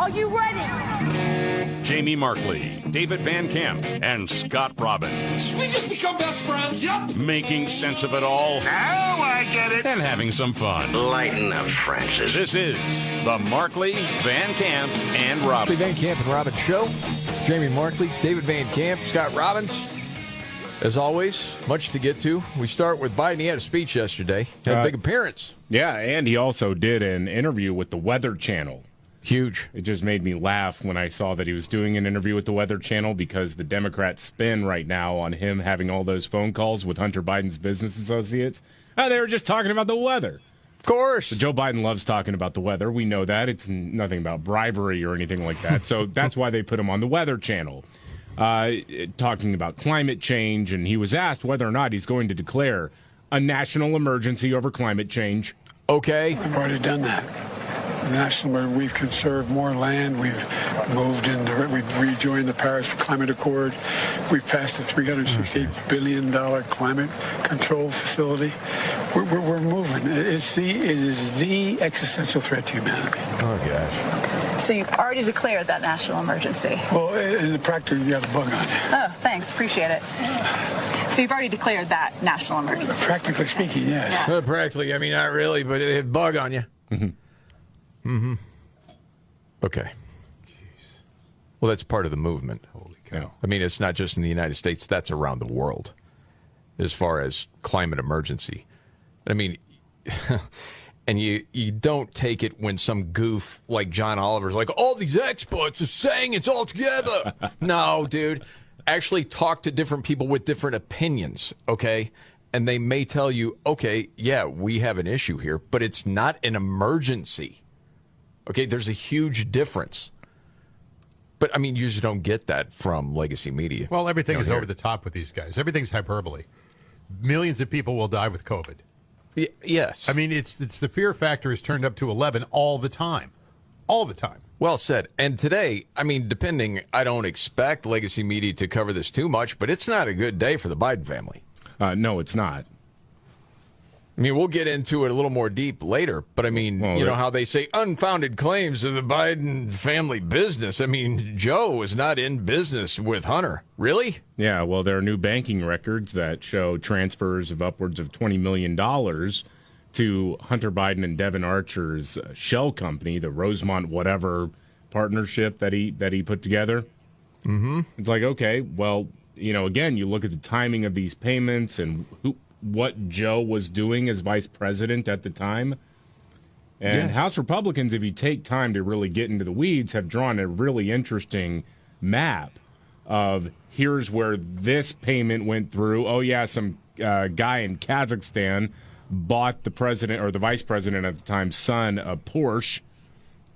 Are you ready? Jamie Markley, David Van Camp, and Scott Robbins. We just become best friends. Yep. Making sense of it all. Now I get it. And having some fun. Lighten up, Francis. This is the Markley, Van Camp, and Robbins. Van Camp and Robbins Show. Jamie Markley, David Van Camp, Scott Robbins. As always, much to get to. We start with Biden. He had a speech yesterday. Had a big appearance. Yeah, and he also did an interview with the Weather Channel. Huge. It just made me laugh when I saw that he was doing an interview with the Weather Channel because the Democrats spin right now on him having all those phone calls with Hunter Biden's business associates. They were just talking about the weather. Of course. So Joe Biden loves talking about the weather. We know that. It's nothing about bribery or anything like that. So that's why they put him on the Weather Channel, talking about climate change. And he was asked whether or not he's going to declare a national emergency over climate change. Okay. We've already done that. National, we've conserved more land. We've moved into, we've rejoined the Paris Climate Accord. We've passed the $368 billion climate control facility. We're moving. It is the existential threat to humanity. Oh, gosh. So you've already declared that national emergency. Well, in the practice, you got a bug on you. Oh, thanks. Appreciate it. So you've already declared that national emergency. Practically speaking, yes. Yeah. Practically. I mean, not really, but it had a bug on you. Okay. Jeez. Well, that's part of the movement. Holy cow. I mean, it's not just in the United States. That's around the world as far as climate emergency. I mean, and you don't take it when some goof like John Oliver's like, all these experts are saying it's all together. No, dude. Actually talk to different people with different opinions, okay? And they may tell you, okay, yeah, we have an issue here, but it's not an emergency. Okay, there's a huge difference. But, I mean, you just don't get that from legacy media. Well, everything is over the top with these guys. Everything's hyperbole. Millions of people will die with COVID. Yes. I mean, it's the fear factor is turned up to 11 all the time. All the time. Well said. And today, I mean, I don't expect legacy media to cover this too much, but it's not a good day for the Biden family. No, it's not. I mean, we'll get into it a little more deep later, but I mean, you know how they say unfounded claims of the Biden family business. I mean, Joe is not in business with Hunter. Really? Yeah, well, there are new banking records that show transfers of upwards of $20 million to Hunter Biden and Devin Archer's shell company, the Rosemont whatever partnership that he put together. Mm-hmm. It's like, okay, well, you know, again, you look at the timing of these payments and what Joe was doing as vice president at the time. And Yes. House Republicans, if you take time to really get into the weeds, have drawn a really interesting map of here's where this payment went through. Oh, yeah, some guy in Kazakhstan bought the president or the vice president at the time's son a Porsche.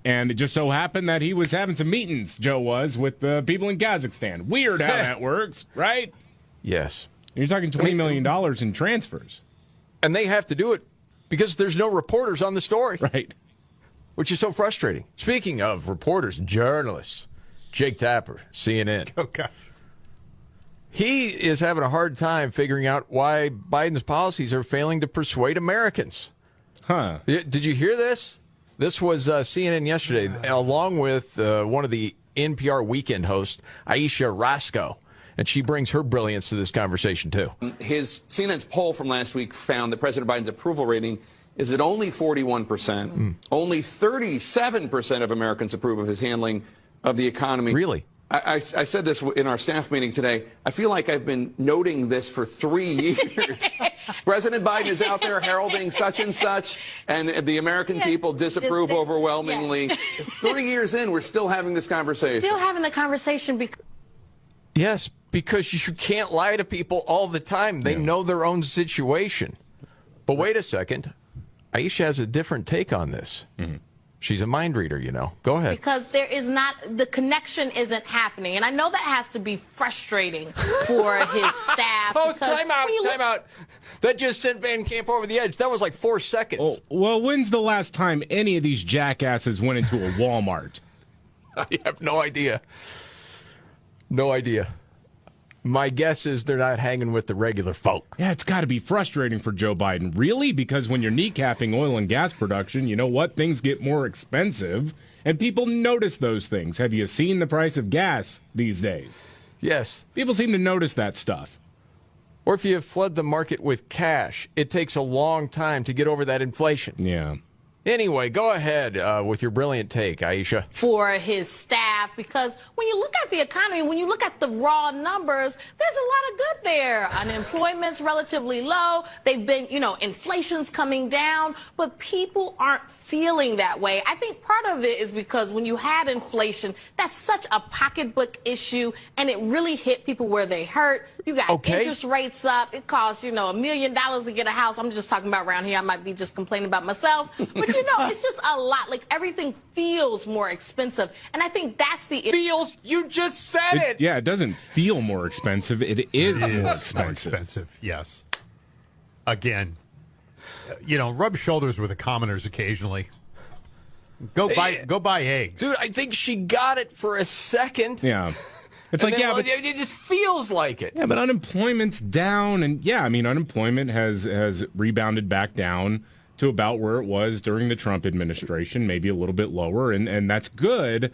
And it just so happened that he was having some meetings, Joe was, with the people in Kazakhstan. Weird how that works, right? Yes. You're talking $20 million in transfers. And they have to do it because there's no reporters on the story. Right. Which is so frustrating. Speaking of reporters, journalists, Jake Tapper, CNN. Oh, gosh. He is having a hard time figuring out why Biden's policies are failing to persuade Americans. Huh. Did you hear this? This was CNN yesterday, along with one of the NPR weekend hosts, Aisha Rasco. And she brings her brilliance to this conversation, too. CNN's poll from last week found that President Biden's approval rating is at only 41%. Only 37% of Americans approve of his handling of the economy. Really? I said this in our staff meeting today. I feel like I've been noting this for 3 years. President Biden is out there heralding such and such, and the American people disapprove overwhelmingly. 3 years in, we're still having this conversation. Still having the conversation Yes, because you can't lie to people all the time. They know their own situation. But wait a second. Aisha has a different take on this. Mm-hmm. She's a mind reader, you know. Go ahead. Because the connection isn't happening. And I know that has to be frustrating for his staff. Oh, time out. That just sent Van Camp over the edge. That was like 4 seconds. Oh, well, when's the last time any of these jackasses went into a Walmart? I have no idea. No idea. My guess is they're not hanging with the regular folk. Yeah, it's got to be frustrating for Joe Biden. Really? Because when you're kneecapping oil and gas production, you know what? Things get more expensive, and people notice those things. Have you seen the price of gas these days? Yes. People seem to notice that stuff. Or if you have flood the market with cash, it takes a long time to get over that inflation. Yeah. Anyway, go ahead with your brilliant take, Aisha. For his staff, because when you look at the economy, when you look at the raw numbers, there's a lot of good there. Unemployment's relatively low. They've been, inflation's coming down, but people aren't feeling that way. I think part of it is because when you had inflation, that's such a pocketbook issue, and it really hit people where they hurt. You got interest rates up. It costs, $1 million to get a house. I'm just talking about around here. I might be just complaining about myself. But, it's just a lot. Like, everything feels more expensive. And I think that's the issue. Feels? You just said it. Yeah, it doesn't feel more expensive. It is more expensive. Yes. Again, rub shoulders with the commoners occasionally. Go buy eggs. Dude, I think she got it for a second. Yeah. It's like, but it just feels like it. Yeah, but unemployment's down, and unemployment has rebounded back down to about where it was during the Trump administration, maybe a little bit lower, and that's good.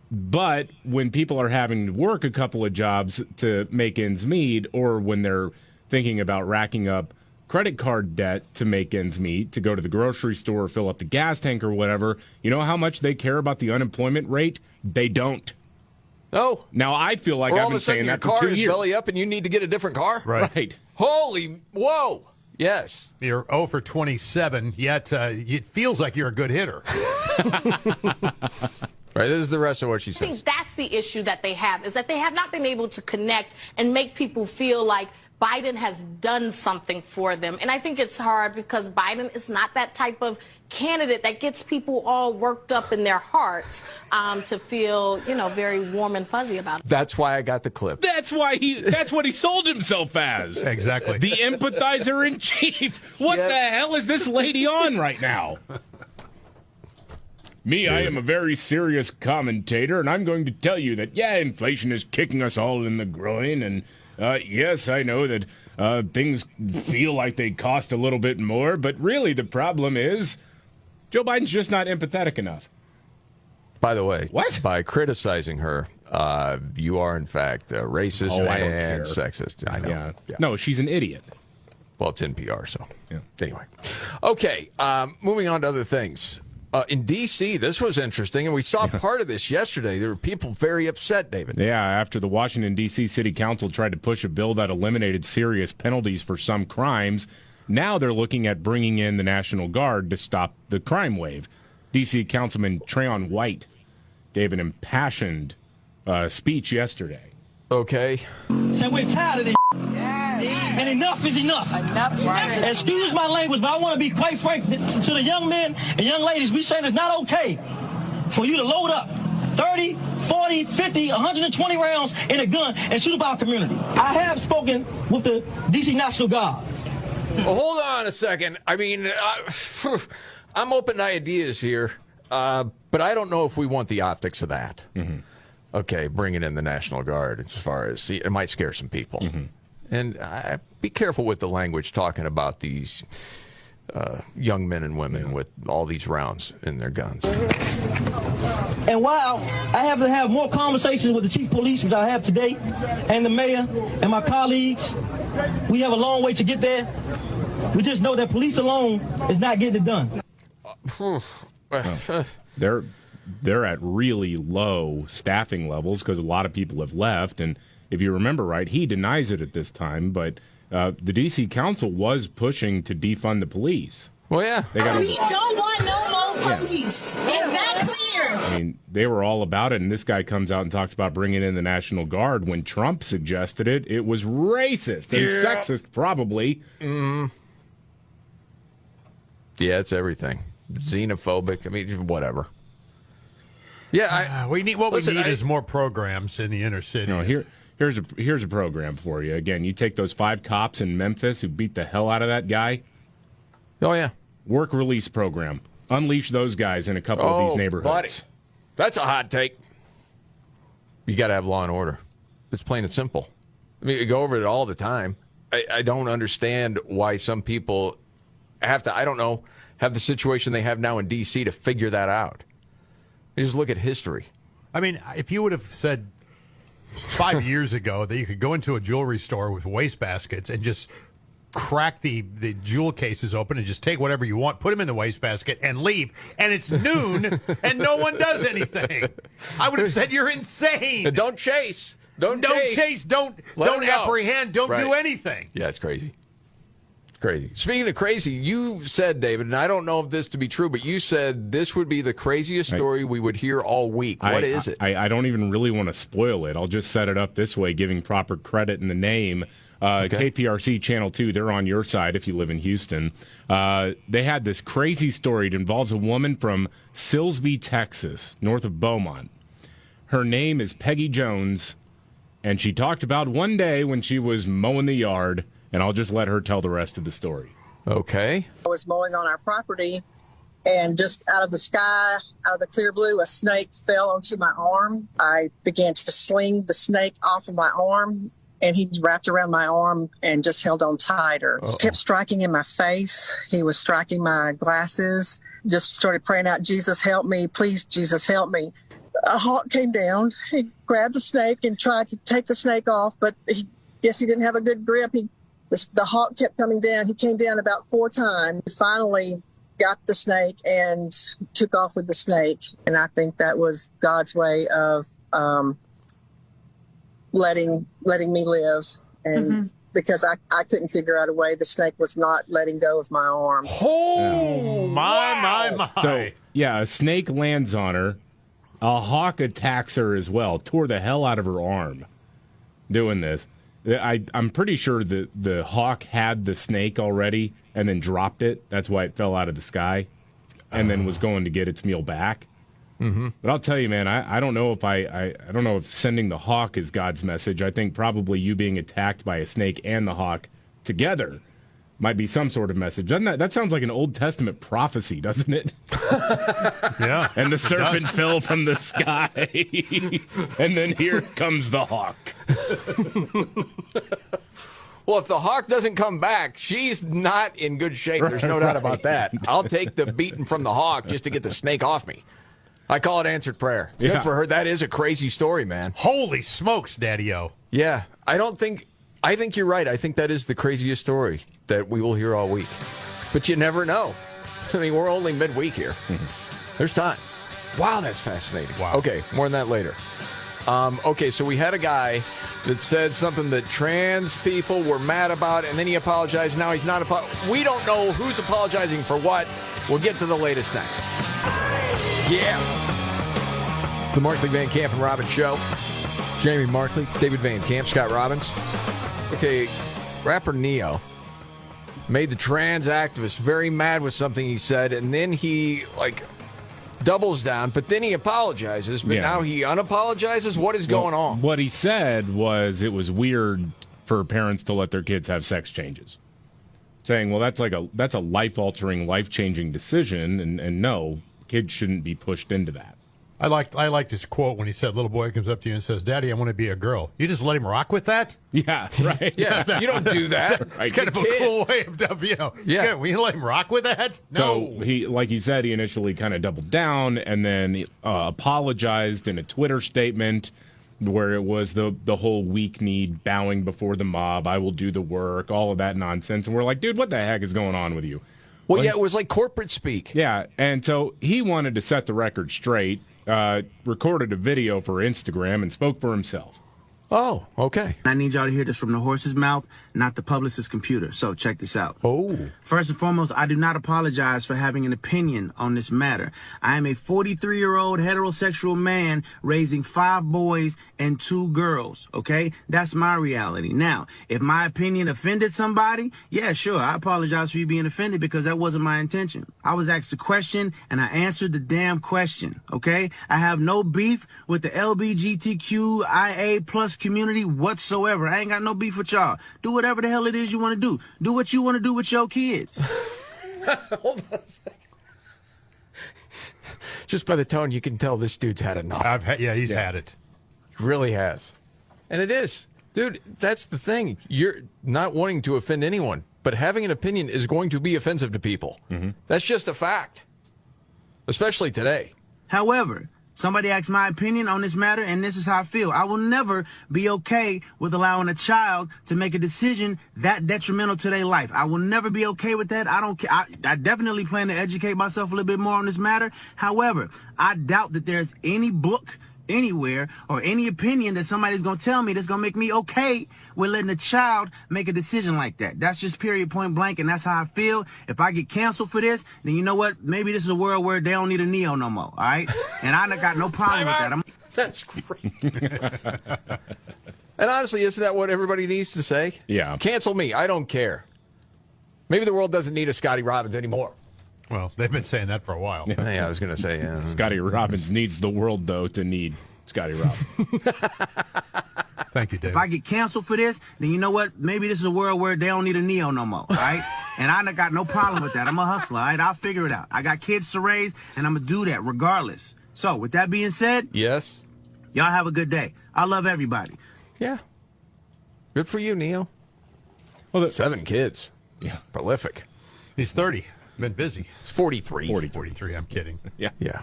But when people are having to work a couple of jobs to make ends meet, or when they're thinking about racking up credit card debt to make ends meet, to go to the grocery store, fill up the gas tank or whatever, you know how much they care about the unemployment rate? They don't. No. Now, I feel like I've been saying that for 2 years. Your car is belly up and you need to get a different car? Right. Holy, whoa. Yes. You're 0 for 27, yet it feels like you're a good hitter. Right, this is the rest of what she I says. think that's the issue that they have, is that they have not been able to connect and make people feel like Biden has done something for them. And I think it's hard because Biden is not that type of candidate that gets people all worked up in their hearts to feel, very warm and fuzzy about it. That's why I got the clip. That's what he sold himself as. Exactly. The empathizer in chief. What the hell is this lady on right now? I am a very serious commentator, and I'm going to tell you that, inflation is kicking us all in the groin, and yes, I know that things feel like they cost a little bit more, but really the problem is Joe Biden's just not empathetic enough. By the way, what? By criticizing her, you are, in fact, racist and sexist. I know. Yeah. No, she's an idiot. Well, it's NPR, so. Yeah. Anyway. Okay, moving on to other things. In D.C., this was interesting, and we saw part of this yesterday. There were people very upset, David. Yeah, after the Washington, D.C. City Council tried to push a bill that eliminated serious penalties for some crimes, now they're looking at bringing in the National Guard to stop the crime wave. D.C. Councilman Trayon White gave an impassioned speech yesterday. Okay. So we're tired of this. And enough is enough. Enough. Right. Excuse my language, but I want to be quite frank to the young men and young ladies. We say it's not okay for you to load up 30, 40, 50, 120 rounds in a gun and shoot up our community. I have spoken with the D.C. National Guard. Well, hold on a second. I mean, I'm open to ideas here, but I don't know if we want the optics of that. Mm-hmm. Okay, bringing in the National Guard, as far as it might scare some people. Mm-hmm. And be careful with the language talking about these young men and women with all these rounds in their guns. And while I have to have more conversations with the chief of police, which I have today, and the mayor and my colleagues, we have a long way to get there. We just know that police alone is not getting it done. They're at really low staffing levels because a lot of people have left. And if you remember right, he denies it at this time. But the D.C. Council was pushing to defund the police. Well, yeah. We don't want no more police. Is that clear? I mean, they were all about it. And this guy comes out and talks about bringing in the National Guard. When Trump suggested it, it was racist and sexist, probably. Mm. Yeah, it's everything. Xenophobic. I mean, whatever. Yeah, we need is more programs in the inner city. Here's a program for you. Again, you take those 5 cops in Memphis who beat the hell out of that guy. Oh yeah, work release program. Unleash those guys in a couple of these neighborhoods. Buddy. That's a hot take. You got to have law and order. It's plain and simple. I mean, we go over it all the time. I don't understand why some people have to, I don't know, have the situation they have now in D.C. to figure that out. You just look at history. I mean, if you would have said 5 years ago that you could go into a jewelry store with wastebaskets and just crack the jewel cases open and just take whatever you want, put them in the wastebasket, and leave, and it's noon and no one does anything, I would have said you're insane. Don't chase. Don't chase. Don't apprehend. Don't do anything. Yeah, it's crazy. It's crazy. Speaking of crazy, you said, David, and I don't know if this to be true, but you said this would be the craziest story we would hear all week. What is it? I don't even really want to spoil it. I'll just set it up this way, giving proper credit in the name. KPRC Channel 2, they're on your side if you live in Houston. They had this crazy story. It involves a woman from Silsbee, Texas, north of Beaumont. Her name is Peggy Jones, and she talked about one day when she was mowing the yard, and I'll just let her tell the rest of the story. Okay. I was mowing on our property, and just out of the sky, out of the clear blue, a snake fell onto my arm. I began to sling the snake off of my arm, and he wrapped around my arm and just held on tighter. He kept striking in my face. He was striking my glasses. Just started praying out, Jesus, help me. Please, Jesus, help me. A hawk came down. He grabbed the snake and tried to take the snake off, but he didn't have a good grip. The hawk kept coming down. He came down about 4 times. He finally got the snake and took off with the snake. And I think that was God's way of letting me live, and because I couldn't figure out a way, the snake was not letting go of my arm. Oh, my. So, yeah, a snake lands on her. A hawk attacks her as well, tore the hell out of her arm doing this. I'm pretty sure that the hawk had the snake already and then dropped it. That's why it fell out of the sky and then was going to get its meal back. Mm-hmm. But I'll tell you, man, I don't know if I don't know if sending the hawk is God's message. I think probably you being attacked by a snake and the hawk together might be some sort of message. Doesn't that sounds like an Old Testament prophecy, doesn't it? Yeah. And the serpent fell from the sky. And then here comes the hawk. Well, if the hawk doesn't come back, she's not in good shape. There's no doubt about that. I'll take the beating from the hawk just to get the snake off me. I call it answered prayer. Good for her. That is a crazy story, man. Holy smokes, Daddy-O. Yeah. I think you're right. I think that is the craziest story that we will hear all week. But you never know. I mean, we're only midweek here. There's time. Wow, that's fascinating. Wow. Okay, more on that later. Okay, so we had a guy that said something that trans people were mad about, and then he apologized. Now he's not we don't know who's apologizing for what. We'll get to the latest next. Yeah. The Markley, Van Camp, and Robbins Show. Jamie Markley, David Van Camp, Scott Robbins. Okay, rapper Neo made the trans activist very mad with something he said, and then he, doubles down, but then he apologizes, but now he unapologizes? What is going on? What he said was it was weird for parents to let their kids have sex changes. Saying, well, that's a life-altering, life-changing decision, and no, kids shouldn't be pushed into that. I liked his quote when he said, little boy comes up to you and says, Daddy, I want to be a girl. You just let him rock with that? Yeah, right. Yeah, you don't do that. It's kind of a cool way of, Yeah. We let him rock with that? No. So, he, like you said, he initially kind of doubled down and then apologized in a Twitter statement where it was the whole weak-kneed bowing before the mob, I will do the work, all of that nonsense. And we're like, dude, what the heck is going on with you? Well, yeah, it was like corporate speak. Yeah, and so he wanted to set the record straight, recorded a video for Instagram, and spoke for himself. Oh, okay. I need y'all to hear this from the horse's mouth, not the publicist's computer. So check this out. Oh. First and foremost, I do not apologize for having an opinion on this matter. I am a 43-year-old heterosexual man raising 5 boys and 2 girls, okay? That's my reality. Now, if my opinion offended somebody, yeah, sure, I apologize for you being offended because that wasn't my intention. I was asked a question, and I answered the damn question, okay? I have no beef with the LGBTQIA plus community whatsoever. I ain't got no beef with y'all. Do whatever the hell it is you want to do. Do what you want to do with your kids. Hold on a second. Just by the tone, you can tell this dude's had enough. He's had it. He really has. And it is. Dude, that's the thing. You're not wanting to offend anyone, but having an opinion is going to be offensive to people. That's just a fact, especially today. However, somebody asked my opinion on this matter, and this is how I feel. I will never be okay with allowing a child to make a decision that detrimental to their life. I will never be okay with that. I don't care. I definitely plan to educate myself a little bit more on this matter. However, I doubt that there's any book anywhere or any opinion that somebody's going to tell me that's going to make me okay with letting a child make a decision like that. That's just period, point blank, and that's how I feel. If I get canceled for this, then you know what? Maybe this is a world where they don't need a Neo no more, all right? And I got no problem with that. That's great. And honestly, isn't that what everybody needs to say? Yeah. Cancel me. I don't care. Maybe the world doesn't need a Scotty Robbins anymore. Well, they've been saying that for a while. Yeah, I was going to say, yeah. Scotty Robbins needs the world, though, to need Scotty Robbins. Thank you, David. If I get canceled for this, then you know what? Maybe this is a world where they don't need a Neo no more, all right? And I got no problem with that. I'm a hustler, all right? I'll figure it out. I got kids to raise, and I'm going to do that regardless. So, with that being said, yes, y'all have a good day. I love everybody. Yeah. Good for you, Neo. Well, 7 kids. Yeah. Prolific. He's 30. Been busy. He's 43. 43. I'm kidding. Yeah. Yeah.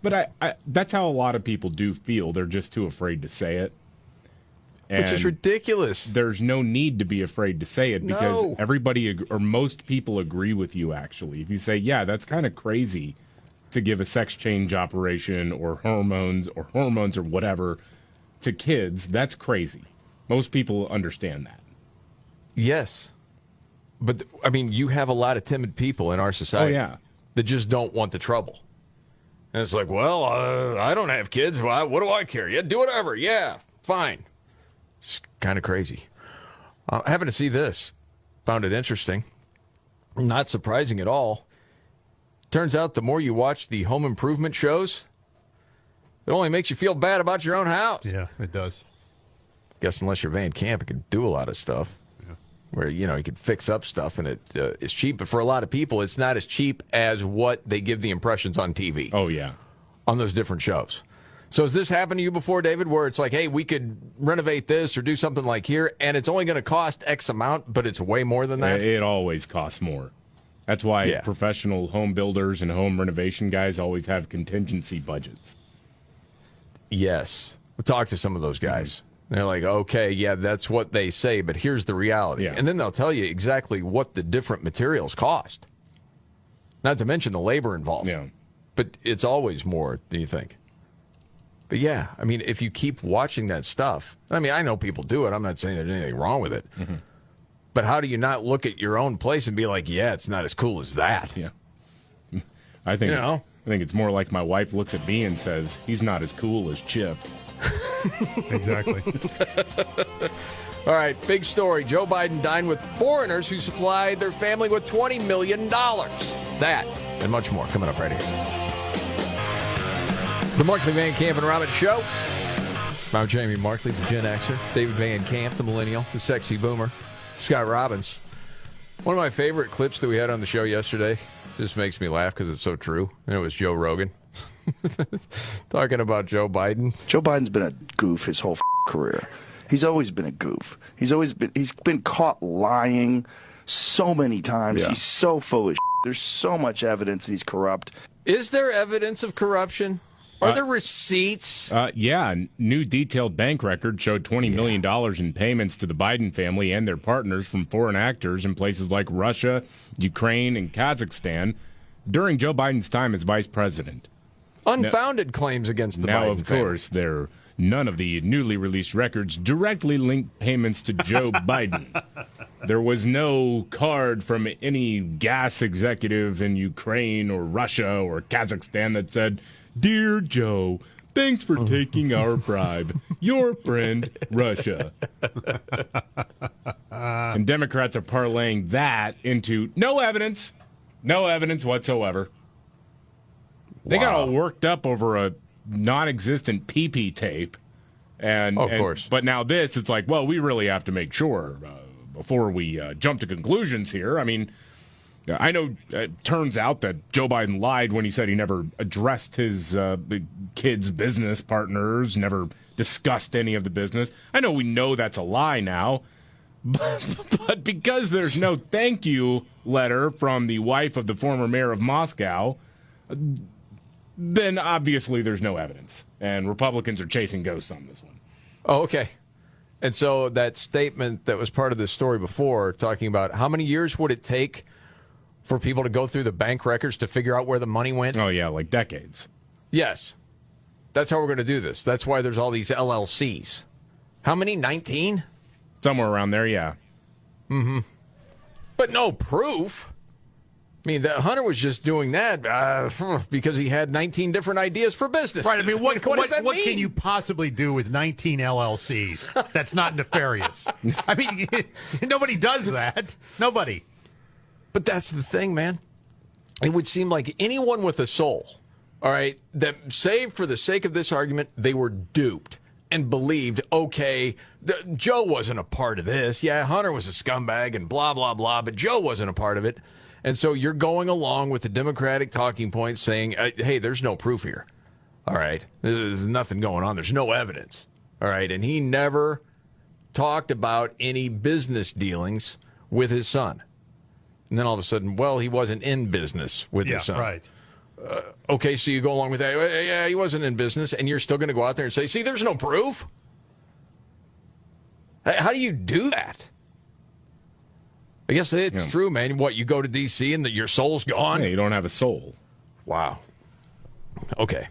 But I that's how a lot of people do feel. They're just too afraid to say it. Which is ridiculous. There's no need to be afraid to say it because No. everybody or most people agree with you, actually. If you say, yeah, that's kind of crazy to give a sex change operation or hormones or whatever to kids, that's crazy. Most people understand that. Yes. But, I mean, you have a lot of timid people in our society that just don't want the trouble. And it's like, well, I don't have kids. What do I care? Yeah, do whatever. Yeah, fine. It's kind of crazy. Happened to see this. Found it interesting. Not surprising at all. Turns out the more you watch the home improvement shows, it only makes you feel bad about your own house. Yeah, it does. Guess unless you're Van Camp, it can do a lot of stuff. Where, you know, you can fix up stuff and it is cheap. But for a lot of people, it's not as cheap as what they give the impressions on TV. Oh, yeah. On those different shows. So has this happened to you before, David, where it's like, hey, we could renovate this or do something like here, and it's only going to cost X amount, but it's way more than that? It always costs more. That's why professional home builders and home renovation guys always have contingency budgets. Yes. We'll talk to some of those guys. They're like, okay, yeah, that's what they say, but here's the reality. Yeah. And then they'll tell you exactly what the different materials cost. Not to mention the labor involved. Yeah. But it's always more than you think. But yeah, I mean, if you keep watching that stuff, I mean, I know people do it. I'm not saying there's anything wrong with it. But how do you not look at your own place and be like, yeah, it's not as cool as that? Yeah. I think it's more like my wife looks at me and says, he's not as cool as Chip. Exactly. All right, big story. Joe Biden dined with foreigners who supplied their family with $20 million. That and much more coming up right here. The Markley, Van Camp, and Robbins Show. I'm Jamie Markley, the Gen Xer. David Van Camp, the Millennial, the Sexy Boomer. Scott Robbins. One of my favorite clips that we had on the show yesterday just makes me laugh because it's so true. And it was Joe Rogan talking about Joe Biden. Joe Biden's been a goof his whole career. He's always been a goof. He's been caught lying so many times. Yeah. He's so full of There's so much evidence that he's corrupt. Is there evidence of corruption? Are there receipts? Yeah. New detailed bank record showed $20 million in payments to the Biden family and their partners from foreign actors in places like Russia, Ukraine, and Kazakhstan during Joe Biden's time as vice president. Unfounded claims against the Biden family. Now, of course, none of the newly released records directly linked payments to Joe Biden. There was no card from any gas executive in Ukraine or Russia or Kazakhstan that said, "Dear Joe, thanks for taking our bribe. Your friend, Russia." And Democrats are parlaying that into no evidence whatsoever. They got all worked up over a non-existent PP tape. And, of course. But now it's like, well, we really have to make sure before we jump to conclusions here. I mean, Yeah, I know it turns out that Joe Biden lied when he said he never addressed his kids' business partners, never discussed any of the business. I know we know that's a lie now, but because there's no thank you letter from the wife of the former mayor of Moscow, then obviously there's no evidence. And Republicans are chasing ghosts on this one. Oh, okay. And so that statement that was part of the story before, talking about how many years would it take for people to go through the bank records to figure out where the money went? Oh, yeah, like decades. Yes. That's how we're going to do this. That's why there's all these LLCs. How many? 19? Somewhere around there, yeah. Mm-hmm. But no proof. I mean, Hunter was just doing that because he had 19 different ideas for business. Right. I mean, what mean? can you possibly do with 19 LLCs that's not nefarious? I mean, nobody does that. Nobody. But that's the thing, man. It would seem like anyone with a soul, all right, that say for the sake of this argument, they were duped and believed, okay, Joe wasn't a part of this. Yeah, Hunter was a scumbag and blah, blah, blah, but Joe wasn't a part of it. And so you're going along with the Democratic talking points saying, hey, there's no proof here. All right, there's nothing going on. There's no evidence. All right, and he never talked about any business dealings with his son. And then all of a sudden, well, he wasn't in business with his son. Right. Okay, so you go along with that. Yeah, he wasn't in business, and you're still going to go out there and say, see, there's no proof. How do you do that? I guess it's true, man. What, you go to D.C. and your soul's gone? Yeah, you don't have a soul. Wow. Okay.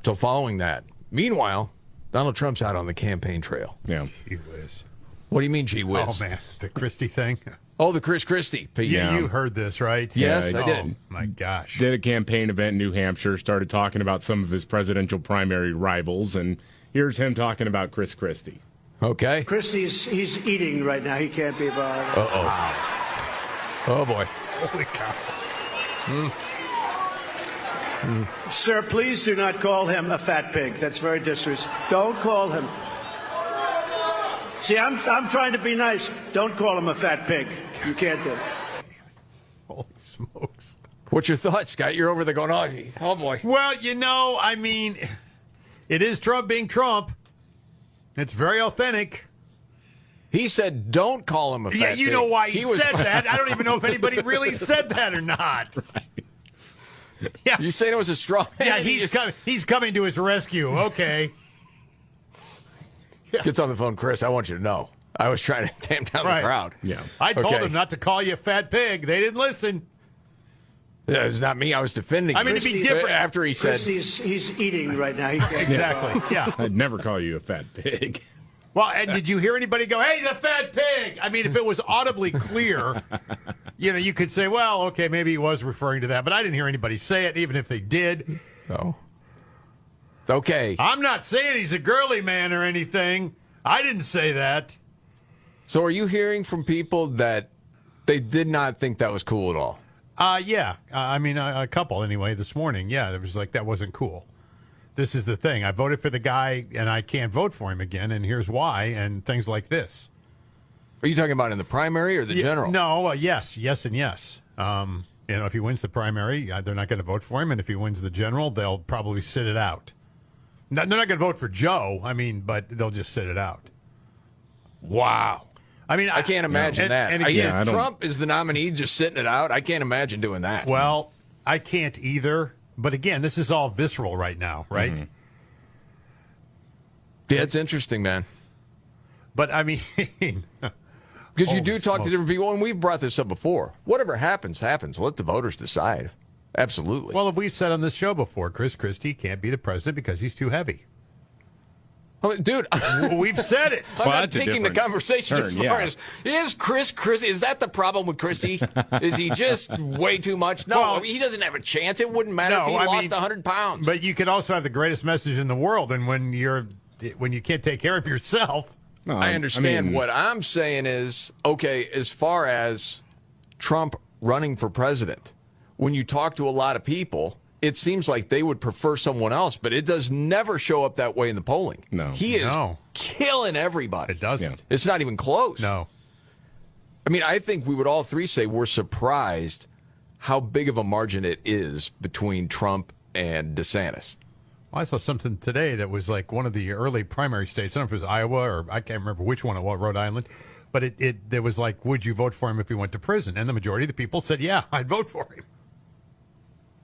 So following that, meanwhile, Donald Trump's out on the campaign trail. Yeah. Gee whiz. What do you mean, gee whiz? Oh, man. The Christie thing. Oh, the Chris Christie. Yeah, you heard this, right? Yes, I did. Oh, my gosh. Did a campaign event in New Hampshire, started talking about some of his presidential primary rivals, and here's him talking about Chris Christie. Okay. He's eating right now. He can't be bothered. Uh-oh. Wow. Oh, boy. Holy cow. Sir, please do not call him a fat pig. That's very disrespectful. Don't call him. See, I'm trying to be nice. Don't call him a fat pig. You can't do it. Holy smokes. What's your thoughts, Scott? You're over there going, oh, boy. Well, I mean, it is Trump being Trump. It's very authentic. He said, don't call him a fat pig. Yeah, you know why he said that. I don't even know if anybody really said that or not. Right. Yeah. You saying it was a straw man? Yeah, he's coming to his rescue. Okay. Yeah. Gets on the phone, Chris, I want you to know. I was trying to tamp down the crowd. Yeah. I told him not to call you a fat pig. They didn't listen. Yeah, it's not me. I was defending I mean, to be different. After he said... He's eating right now. Exactly, yeah. I'd never call you a fat pig. Well, and did you hear anybody go, hey, he's a fat pig? I mean, if it was audibly clear, you could say, well, okay, maybe he was referring to that. But I didn't hear anybody say it, even if they did. Oh. Okay. I'm not saying he's a girly man or anything. I didn't say that. So are you hearing from people that they did not think that was cool at all? Yeah. I mean, a couple anyway this morning. Yeah, it was like, that wasn't cool. This is the thing. I voted for the guy, and I can't vote for him again, and here's why, and things like this. Are you talking about in the primary or the general? No, yes, and yes. If he wins the primary, they're not going to vote for him, and if he wins the general, they'll probably sit it out. They're not going to vote for Joe, but they'll just sit it out. Wow. I mean, I can't imagine that. And again, if Trump is the nominee just sitting it out, I can't imagine doing that. Well, I can't either. But again, this is all visceral right now, right? Mm-hmm. Yeah, it's interesting, man. But I mean, because you do talk to different people, and we've brought this up before. Whatever happens, happens. Let the voters decide. Absolutely. Well, we've said on this show before, Chris Christie can't be the president because he's too heavy. Dude, we've said it. I'm not taking the conversation as far as, is Chris Christie, is that the problem with Christie? Is he just way too much? No, he doesn't have a chance. It wouldn't matter if he lost 100 pounds. But you could also have the greatest message in the world, and when you can't take care of yourself. I understand. What I'm saying is, okay, as far as Trump running for president, when you talk to a lot of people, it seems like they would prefer someone else, but it does never show up that way in the polling. No. He is killing everybody. It doesn't. Yeah. It's not even close. No. I mean, I think we would all three say we're surprised how big of a margin it is between Trump and DeSantis. Well, I saw something today that was like one of the early primary states. I don't know if it was Iowa or I can't remember which one it was, Rhode Island. But it was like, would you vote for him if he went to prison? And the majority of the people said, yeah, I'd vote for him.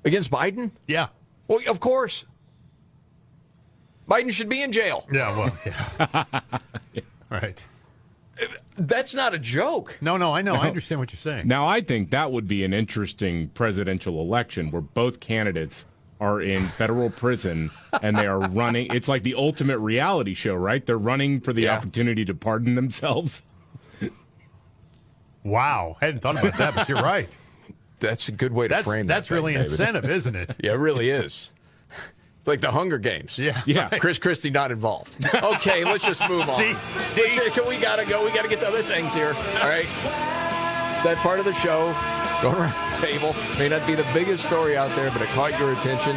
Against Biden? Yeah. Well, of course. Biden should be in jail. Yeah, well, yeah. Right. That's not a joke. No, I know. I understand what you're saying. Now, I think that would be an interesting presidential election where both candidates are in federal prison and they are running. It's like the ultimate reality show, right? They're running for the opportunity to pardon themselves. Wow. I hadn't thought about that, but you're right. That's a good way to frame that. That's really David. incentive, isn't it? Yeah, it really is. It's like the Hunger Games. Yeah. Right. Chris Christie not involved. Okay, let's just move on. See? We gotta go. We gotta get to other things here. All right. That part of the show, going around the table, may not be the biggest story out there, but it caught your attention.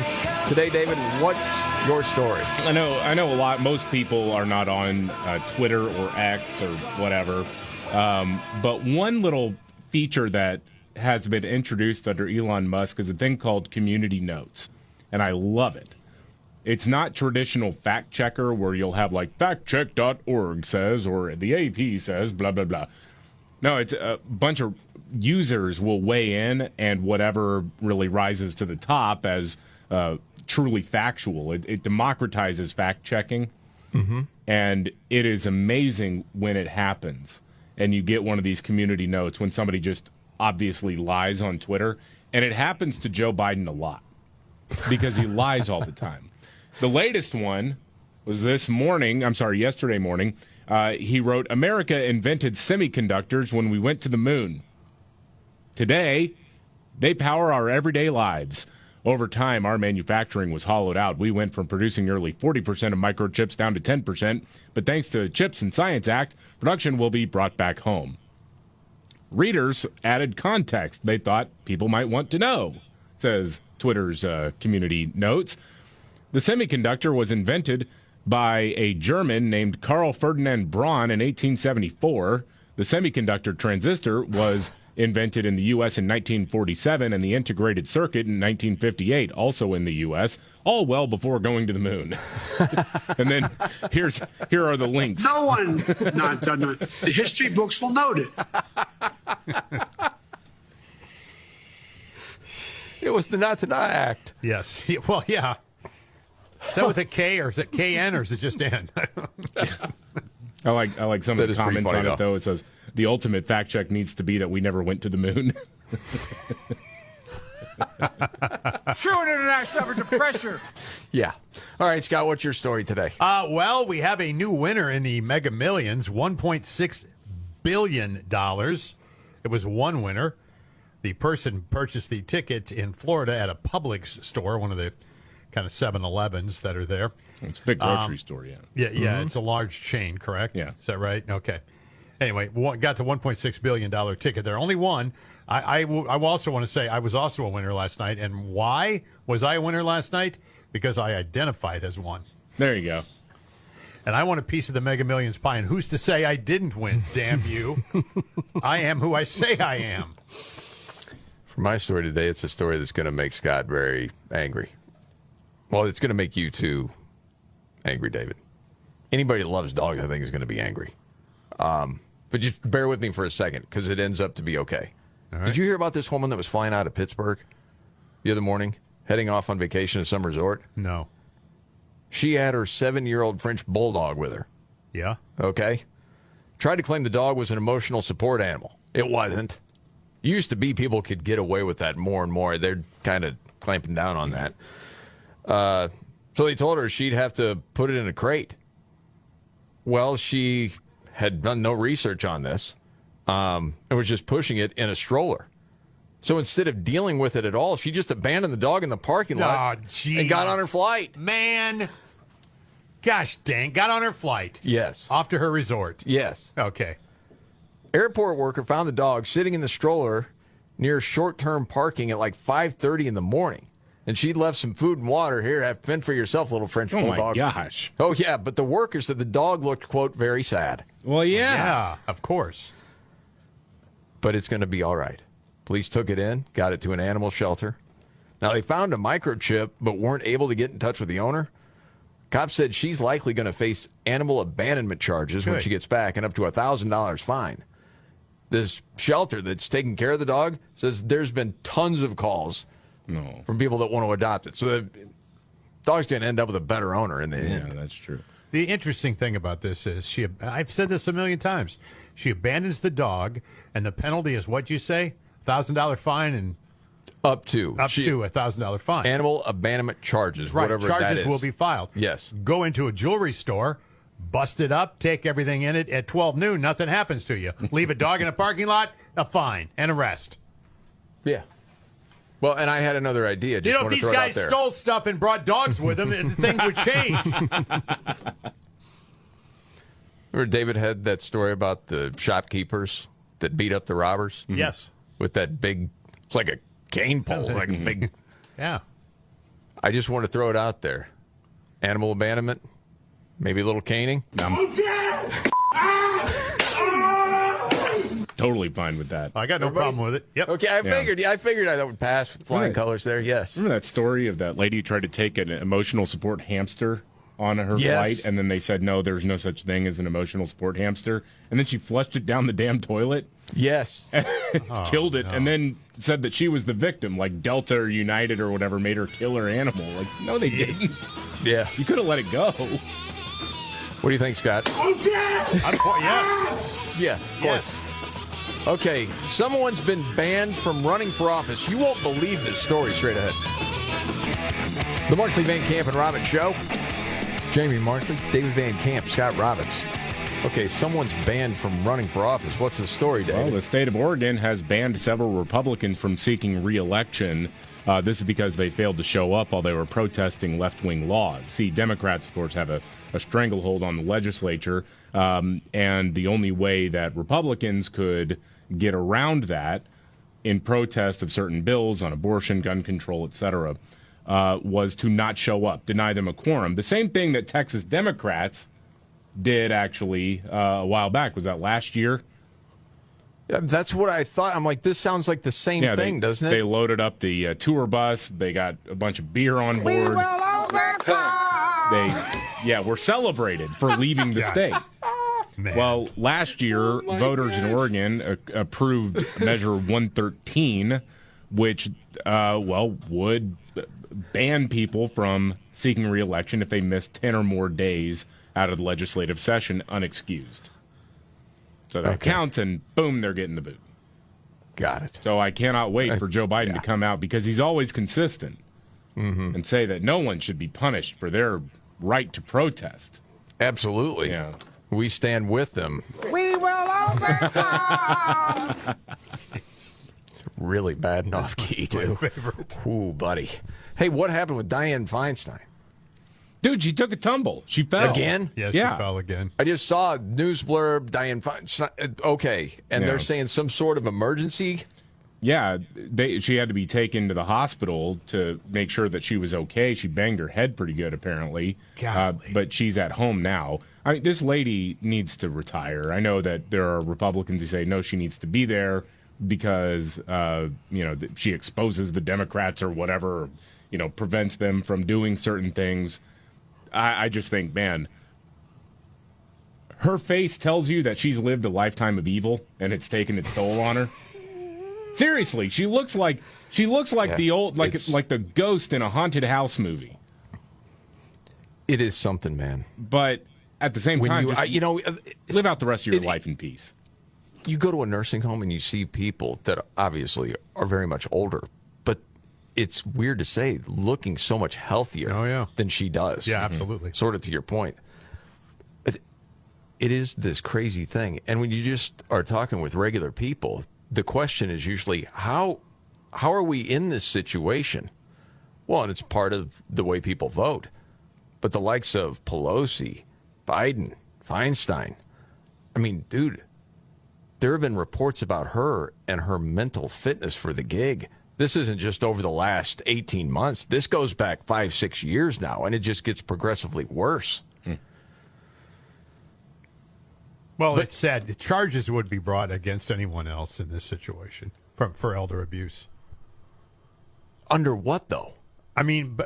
Today, David, what's your story? I know a lot. Most people are not on Twitter or X or whatever. But one little feature that has been introduced under Elon Musk is a thing called community notes. And I love it. It's not traditional fact checker where you'll have like factcheck.org says or the AP says blah, blah, blah. No, it's a bunch of users will weigh in and whatever really rises to the top as truly factual. It democratizes fact checking. Mm-hmm. And it is amazing when it happens. And you get one of these community notes when somebody just obviously lies on Twitter. And it happens to Joe Biden a lot because he lies all the time. The latest one was yesterday morning. He wrote, America invented semiconductors when we went to the moon. Today, they power our everyday lives. Over time, our manufacturing was hollowed out. We went from producing nearly 40% of microchips down to 10%, but thanks to the CHIPS and Science Act, production will be brought back home. Readers added context they thought people might want to know, says Twitter's community notes. The semiconductor was invented by a German named Karl Ferdinand Braun in 1874. The semiconductor transistor was invented in the U.S. in 1947 and the integrated circuit in 1958, also in the U.S., all well before going to the moon. And then here are the links. No one, the history books will note it. It was the Not to Die Act. Yes. Well, yeah. Is that with a K or is it KN or is it just N? I like some of the comments on it, though. It says, the ultimate fact check needs to be that we never went to the moon. True international effort to pressure. Yeah. All right, Scott, what's your story today? Well, we have a new winner in the Mega Millions, $1.6 billion. It was one winner. The person purchased the ticket in Florida at a Publix store, one of the kind of 7-Elevens that are there. It's a big grocery store, yeah. Yeah, mm-hmm. It's a large chain, correct? Yeah. Is that right? Okay. Anyway, got the $1.6 billion ticket there. Only one. I also want to say I was also a winner last night. And why was I a winner last night? Because I identified as one. There you go. And I want a piece of the Mega Millions pie. And who's to say I didn't win, damn you? I am who I say I am. For my story today, it's a story that's going to make Scott very angry. Well, it's going to make you too angry, David. Anybody that loves dogs, I think, is going to be angry. But just bear with me for a second, because it ends up to be okay. Right. Did you hear about this woman that was flying out of Pittsburgh the other morning, heading off on vacation at some resort? No. She had her 7-year-old French bulldog with her. Yeah. Okay. Tried to claim the dog was an emotional support animal. It wasn't. Used to be people could get away with that more and more. They're kind of clamping down on that. So they told her she'd have to put it in a crate. Well, she had done no research on this and was just pushing it in a stroller. So instead of dealing with it at all, she just abandoned the dog in the parking lot and got on her flight. Man. Gosh dang. Got on her flight. Yes. Off to her resort. Yes. Okay. Airport worker found the dog sitting in the stroller near short-term parking at like 5:30 in the morning. And she'd left some food and water. Here, have fend for yourself, little French bulldog. Oh, my gosh. Oh, yeah, but the worker said the dog looked, quote, very sad. Well, yeah. Yeah, of course. But it's going to be all right. Police took it in, got it to an animal shelter. Now, they found a microchip but weren't able to get in touch with the owner. Cops said she's likely going to face animal abandonment charges when she gets back and up to a $1,000 fine. This shelter that's taking care of the dog says there's been tons of calls from people that want to adopt it. So the dog's going to end up with a better owner in the end. Yeah, that's true. The interesting thing about this is I've said this a million times. She abandons the dog, and the penalty is what you say? $1,000 fine and up to $1,000 fine. Animal abandonment charges, whatever that is. Charges will be filed. Yes. Go into a jewelry store, bust it up, take everything in it. At 12 noon, nothing happens to you. Leave a dog in a parking lot, a fine, and arrest. Yeah. Well, and I had another idea. If these guys stole stuff and brought dogs with them, things would change. Remember David had that story about the shopkeepers that beat up the robbers? Yes. With that big, it's like a cane pole, like a big. Yeah. I just want to throw it out there. Animal abandonment, maybe a little caning. Totally fine with that. I got no problem with it. Yep. Okay, I figured I would pass with flying colors there. Yes. Remember that story of that lady who tried to take an emotional support hamster on her flight, and then they said, no, there's no such thing as an emotional support hamster. And then she flushed it down the damn toilet. Yes. Killed it, and then said that she was the victim, like Delta or United or whatever made her kill her animal. Like, no, they didn't. Yeah. You could have let it go. What do you think, Scott? Yeah, of course. Yes. Okay, someone's been banned from running for office. You won't believe this story. Straight ahead. The Markley, Van Camp, and Robbins Show. Jamie Markley, David Van Camp, Scott Robbins. Okay, someone's banned from running for office. What's the story, David? Well, the state of Oregon has banned several Republicans from seeking re-election. This is because they failed to show up while they were protesting left-wing laws. See, Democrats, of course, have a stranglehold on the legislature, and the only way that Republicans could get around that in protest of certain bills on abortion, gun control, etc., was to not show up, deny them a quorum. The same thing that Texas Democrats did, actually, a while back. Was that last year? Yeah, that's what I thought. I'm like, this sounds like the same thing, doesn't it? They loaded up the tour bus. They got a bunch of beer on board. They were celebrated for leaving the state. Man. Well, last year, voters in Oregon approved Measure 113, which, would ban people from seeking re-election if they missed 10 or more days out of the legislative session unexcused. So that counts, and boom, they're getting the boot. Got it. So I cannot wait for Joe Biden to come out, because he's always consistent and say that no one should be punished for their right to protest. Absolutely. Yeah. We stand with them. We will overcome. It's really bad and off key, too. My favorite. Ooh, buddy. Hey, what happened with Dianne Feinstein? Dude, she took a tumble. She fell. Again? Yeah, she fell again. I just saw a news blurb, Dianne Feinstein. Okay, and they're saying some sort of emergency? Yeah, she had to be taken to the hospital to make sure that she was okay. She banged her head pretty good, apparently. But she's at home now. I mean, this lady needs to retire. I know that there are Republicans who say, no, she needs to be there because, she exposes the Democrats or whatever, prevents them from doing certain things. I just think, man, her face tells you that she's lived a lifetime of evil and it's taken its toll on her. Seriously, she looks like the old like the ghost in a haunted house movie. It is something, man. But at the same time, live out the rest of your life in peace. You go to a nursing home and you see people that obviously are very much older, but it's weird to say, looking so much healthier than she does. Yeah, absolutely. Sort of to your point. It is this crazy thing. And when you just are talking with regular people, the question is usually, how are we in this situation? Well, and it's part of the way people vote. But the likes of Pelosi, Biden, Feinstein, I mean, dude, there have been reports about her and her mental fitness for the gig. This isn't just over the last 18 months. This goes back 5-6 years now, and it just gets progressively worse. Well, it's sad. The charges would be brought against anyone else in this situation. for elder abuse. Under what, though? I mean,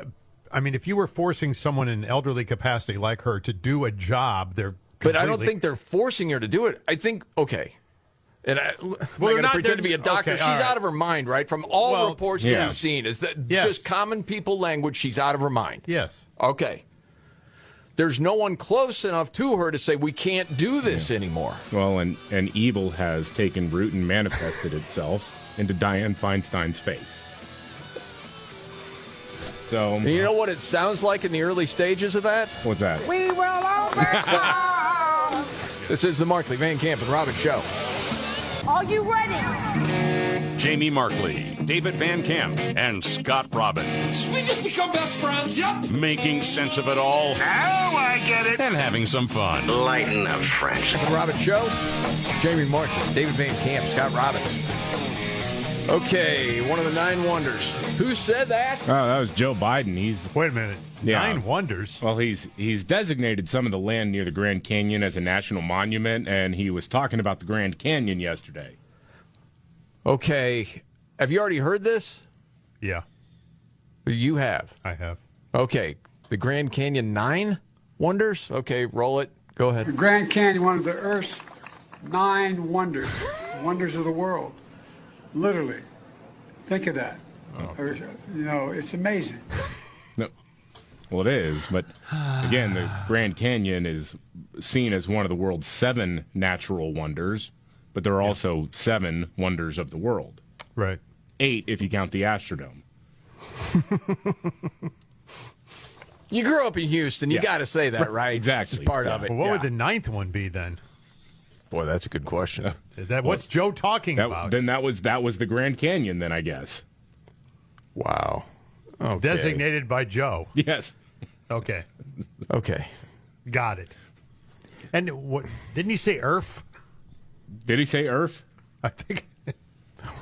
if you were forcing someone in elderly capacity like her to do a job, they're But I don't think they're forcing her to do it. I think, okay. And I'm not going to pretend to be a doctor. Okay, she's right. out of her mind, right? From all reports that yes. you've seen, is that Yes. just common people language, she's out of her mind. Yes. Okay. There's no one close enough to her to say, we can't do this anymore. Well, and evil has taken root and manifested itself into Dianne Feinstein's face. So, And you know what it sounds like in the early stages of that? What's that? We will overcome. This is the Markley, Van Camp, and Robbins Show. Are you ready? Jamie Markley, David Van Camp, and Scott Robbins. We just become best friends. Yep. Making sense of it all. Now I get it. And having some fun. Lighten up, friends. The Robbins Show. Jamie Markley, David Van Camp, Scott Robbins. Okay, one of the 9 wonders. Who said that? Oh, that was Joe Biden. Wait a minute. 9 wonders? Well, he's designated some of the land near the Grand Canyon as a national monument, and he was talking about the Grand Canyon yesterday. Okay. Have you already heard this? Yeah. You have? I have. Okay. The Grand Canyon 9 wonders? Okay, roll it. Go ahead. The Grand Canyon, one of the Earth's 9 wonders, wonders of the world. Literally. Think of that. It's amazing. No. Well, it is, but again, the Grand Canyon is seen as one of the world's 7 natural wonders, but there are also 7 wonders of the world. Right. 8 if you count the Astrodome. You grew up in Houston. You got to say that, right? Exactly. It's part of it. Well, what would the 9th one be then? Boy, that's a good question. What's Joe talking about? Then that was the Grand Canyon, then, I guess. Wow. Okay. Designated by Joe. Yes. Okay. Okay. Got it. And what didn't he say Earth? Did he say Earth? I think.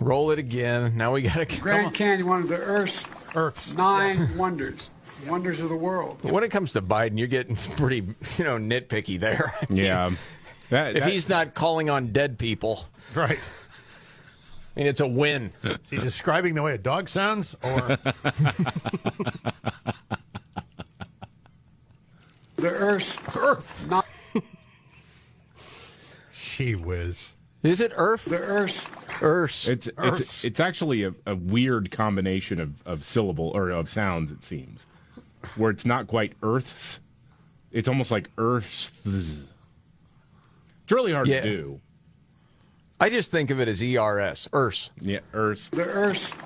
Roll it again. Now we got to Grand Canyon, one of the Earth's 9 wonders, wonders of the world. When it comes to Biden, you're getting pretty, nitpicky there. Yeah. If he's not calling on dead people. Right. I mean, it's a win. Is he describing the way a dog sounds? Or The Earth. Not Gee whiz. Is it Earth? the Earth. It's actually a weird combination of syllable or of sounds, it seems, where it's not quite Earths. It's almost like Earths. It's really hard to do. I just think of it as ERS. Earth. Yeah, Earths. The Earth.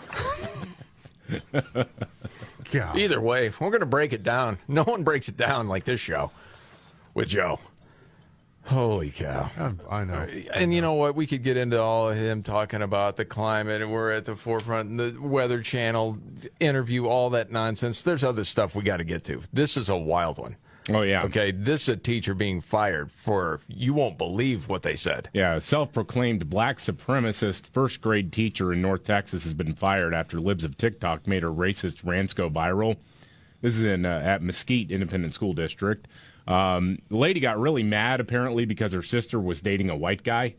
God. Either way, we're going to break it down. No one breaks it down like this show with Joe. Holy cow. I know. And you know what? We could get into all of him talking about the climate, and we're at the forefront, and the Weather Channel interview, all that nonsense. There's other stuff we got to get to. This is a wild one. Oh, yeah. Okay, this is a teacher being fired for, you won't believe what they said. Yeah, self-proclaimed black supremacist first-grade teacher in North Texas has been fired after libs of TikTok made her racist rants go viral. This is at Mesquite Independent School District. The lady got really mad, apparently, because her sister was dating a white guy.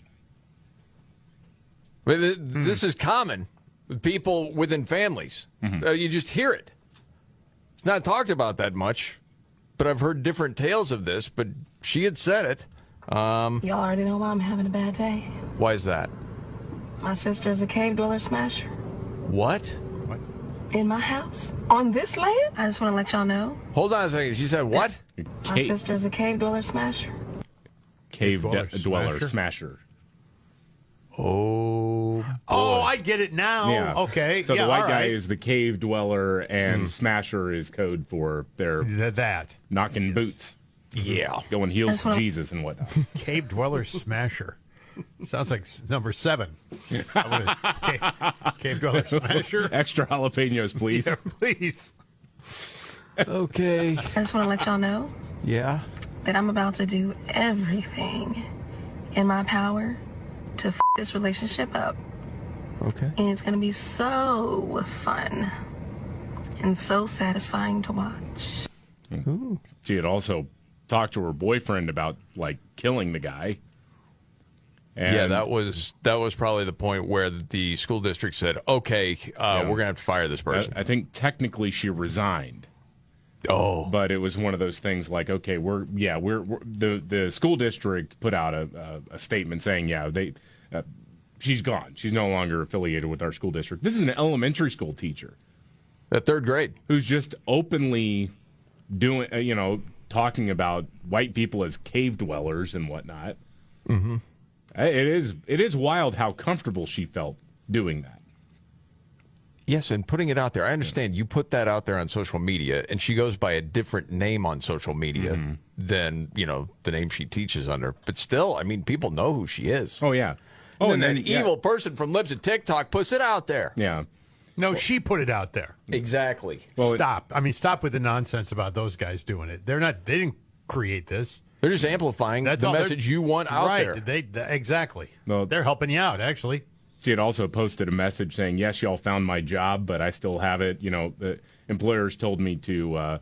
This is common with people within families. You just hear it. It's not talked about that much, but I've heard different tales of this, but she had said it. Y'all already know why I'm having a bad day. Why is that? My sister is a cave dweller smasher. What? In my house. On this land? I just want to let y'all know. Hold on a second. She said what? My sister is a cave dweller smasher. Cave dweller smasher. Oh, I get it now. Yeah. Okay. So yeah, the white all guy right. is the cave dweller, and smasher is code for their knocking boots. Yeah. Going heels to Jesus and whatnot. Cave dweller smasher. Sounds like number 7. Cave dweller smasher. Extra jalapenos, please. Yeah, please. Okay. I just want to let y'all know Yeah. that I'm about to do everything in my power to f this relationship up. Okay. And it's going to be so fun and so satisfying to watch. Ooh. She had also talked to her boyfriend about, killing the guy. And that was probably the point where the school district said, "Okay, we're going to have to fire this person." I think technically she resigned. Oh, but it was one of those things like, okay, the school district put out a statement saying, she's gone. She's no longer affiliated with our school district. This is an elementary school teacher, at 3rd grade, who's just openly doing, talking about white people as cave dwellers and whatnot. Mm-hmm. It is wild how comfortable she felt doing that. Yes, and putting it out there. I understand you put that out there on social media, and she goes by a different name on social media than, the name she teaches under. But still, I mean, people know who she is. Oh, yeah. And then evil person from Lives of TikTok puts it out there. Yeah. No, she put it out there. Exactly. Well, stop. Stop with the nonsense about those guys doing it. They didn't create this. They're just amplifying the message you want out there. Right. Exactly. Well, they're helping you out, actually. She had also posted a message saying, "Yes, y'all found my job, but I still have it. The employers told me to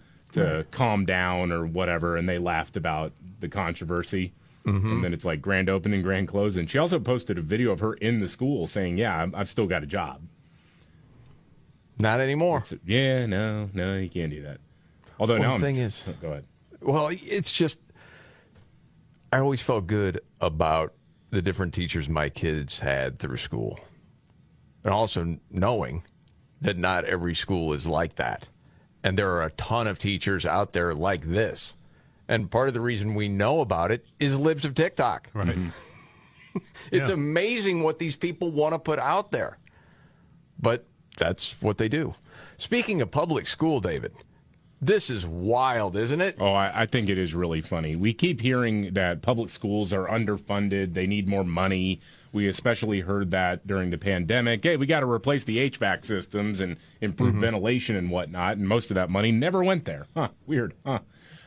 calm down or whatever," and they laughed about the controversy. Mm-hmm. And then it's like grand opening, grand closing. She also posted a video of her in the school saying, "Yeah, I've still got a job." Not anymore. No, you can't do that. Although now the thing is, go ahead. Well, it's just I always felt good about the different teachers my kids had through school. And also knowing that not every school is like that. And there are a ton of teachers out there like this. And part of the reason we know about it is Libs of TikTok. Right. Mm-hmm. It's amazing what these people want to put out there. But that's what they do. Speaking of public school, David, this is wild, isn't it? Oh, I think it is really funny. We keep hearing that public schools are underfunded. They need more money. We especially heard that during the pandemic. Hey, we got to replace the HVAC systems and improve ventilation and whatnot. And most of that money never went there. Huh, weird. Huh.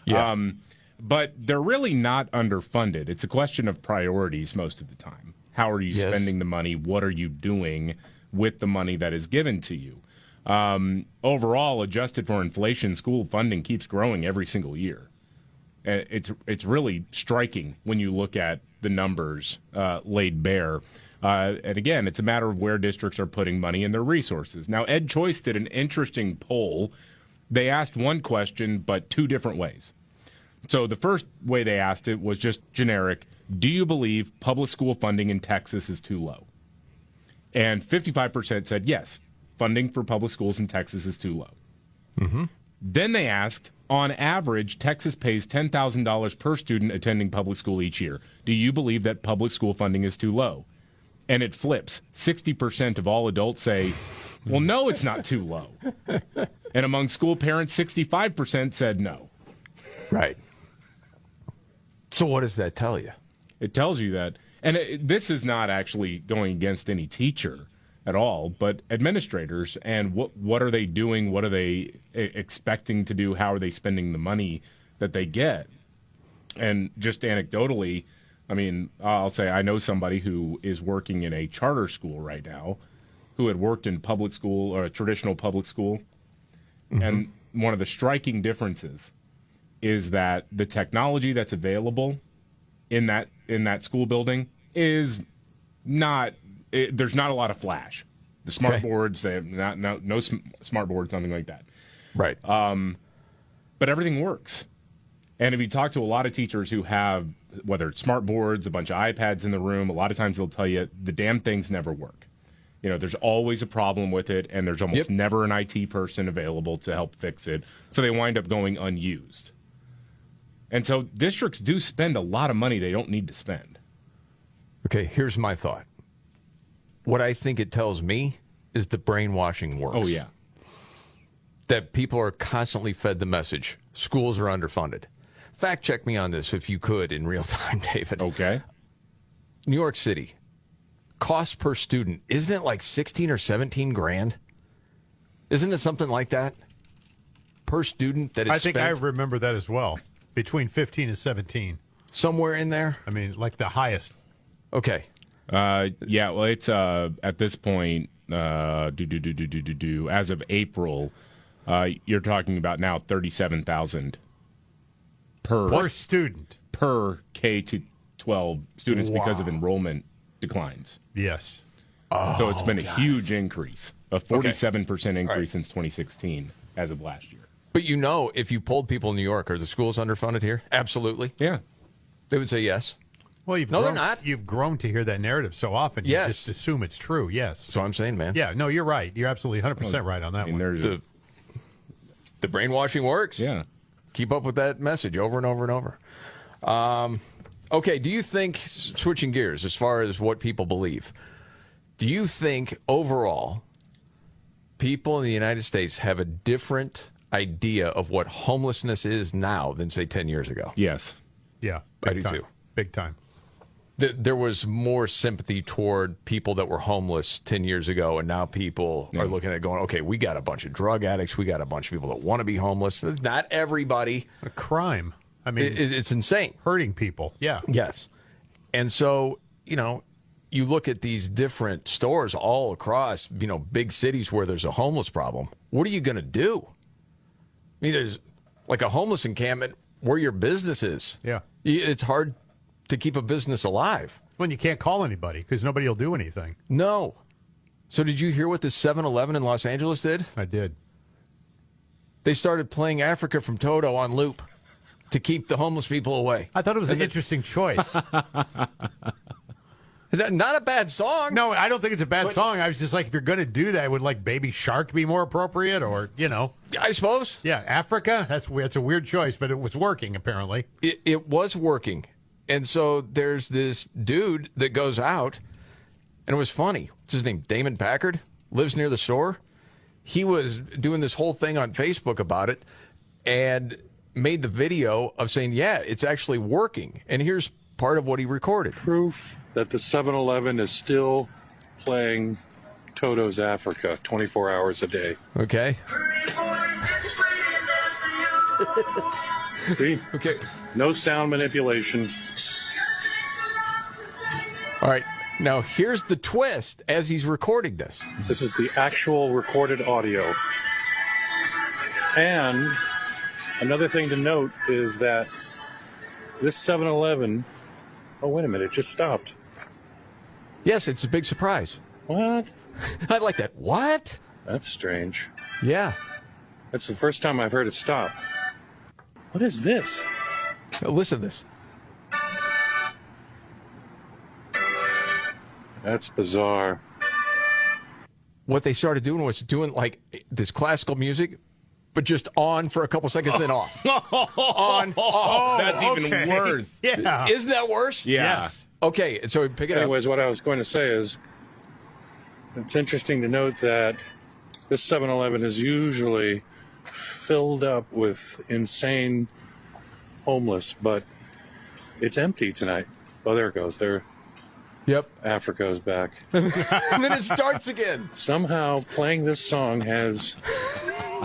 Yeah. But they're really not underfunded. It's a question of priorities most of the time. How are you spending the money? What are you doing with the money that is given to you? Overall, adjusted for inflation, school funding keeps growing every single year. It's really striking when you look at the numbers laid bare. And again, it's a matter of where districts are putting money and their resources. Now, Ed Choice did an interesting poll. They asked one question, but two different ways. So the first way they asked it was just generic. Do you believe public school funding in Texas is too low? And 55% said yes. Funding for public schools in Texas is too low. Mm-hmm. Then they asked, on average, Texas pays $10,000 per student attending public school each year. Do you believe that public school funding is too low? And it flips. 60% of all adults say, well, no, it's not too low. And among school parents, 65% said no. Right. So what does that tell you? It tells you that, and this is not actually going against any teacher at all, but administrators and what are they doing? What are they expecting to do? How are they spending the money that they get? And just anecdotally, I'll say I know somebody who is working in a charter school right now who had worked in public school or a traditional public school. Mm-hmm. And one of the striking differences is that the technology that's available in that school building is not there's not a lot of flash. The smart boards, they have no smart boards, nothing like that. Right. But everything works. And if you talk to a lot of teachers who have, whether it's smart boards, a bunch of iPads in the room, a lot of times they'll tell you the damn things never work. There's always a problem with it, and there's almost never an IT person available to help fix it. So they wind up going unused. And so districts do spend a lot of money they don't need to spend. Okay, here's my thought. What I think it tells me is the brainwashing works. Oh, yeah. That people are constantly fed the message, schools are underfunded. Fact check me on this if you could in real time, David. Okay. New York City, cost per student, isn't it like 16 or 17 grand? Isn't it something like that? Per student that is I think spent? I remember that as well. Between 15 and 17. Somewhere in there? Like the highest. Okay. Yeah, well, it's at this point, as of April, you're talking about now $37,000 per student. Per K to 12 students because of enrollment declines. Yes. So it's been a huge increase, a 47% increase since 2016 as of last year. But if you polled people in New York, are the schools underfunded here? Absolutely. Yeah. They would say yes. Well, they're not. You've grown to hear that narrative so often. You just assume it's true. Yes. That's what I'm saying, man. Yeah. No, you're right. You're absolutely 100% right on that one. The brainwashing works. Yeah. Keep up with that message over and over and over. Okay. Do you think, switching gears as far as what people believe, do you think overall people in the United States have a different idea of what homelessness is now than, say, 10 years ago? Yes. Yeah. I do too. Big time. There was more sympathy toward people that were homeless 10 years ago, and now people are looking at going, okay, we got a bunch of drug addicts. We got a bunch of people that want to be homeless. It's not everybody. A crime. I mean, it's insane. Hurting people. Yeah. Yes. And so, you look at these different stores all across, big cities where there's a homeless problem. What are you going to do? I mean, there's like a homeless encampment where your business is. Yeah. It's hard to keep a business alive. When you can't call anybody because nobody will do anything. No. So did you hear what the 7-Eleven in Los Angeles did? I did. They started playing Africa from Toto on loop to keep the homeless people away. I thought it was an interesting choice. Not a bad song. No, I don't think it's a bad song. I was just like, if you're going to do that, would like Baby Shark be more appropriate? Or, I suppose. Yeah, Africa? That's a weird choice, but it was working, apparently. It was working. And so there's this dude that goes out, and it was funny. What's his name? Damon Packard? Lives near the store. He was doing this whole thing on Facebook about it and made the video of saying, yeah, it's actually working. And here's part of what he recorded. Proof that the 7-Eleven is still playing Toto's Africa 24 hours a day. Okay. See? Okay. No sound manipulation. All right. Now, here's the twist as he's recording this. This is the actual recorded audio. And another thing to note is that this 7-Eleven... Oh, wait a minute. It just stopped. Yes, it's a big surprise. What? I like that. What? That's strange. Yeah. That's the first time I've heard it stop. What is this? Listen to this. That's bizarre. What they started doing was doing like this classical music, but just on for a couple seconds, then off. On, off. That's even worse. Yeah. Isn't that worse? Yeah. Yes. Okay, so pick it Anyways, up. what I was going to say is, it's interesting to note that this 7-Eleven is usually filled up with insane homeless, but it's empty tonight. Oh, there it goes. There. Yep. Africa's back. And then it starts again. Somehow playing this song has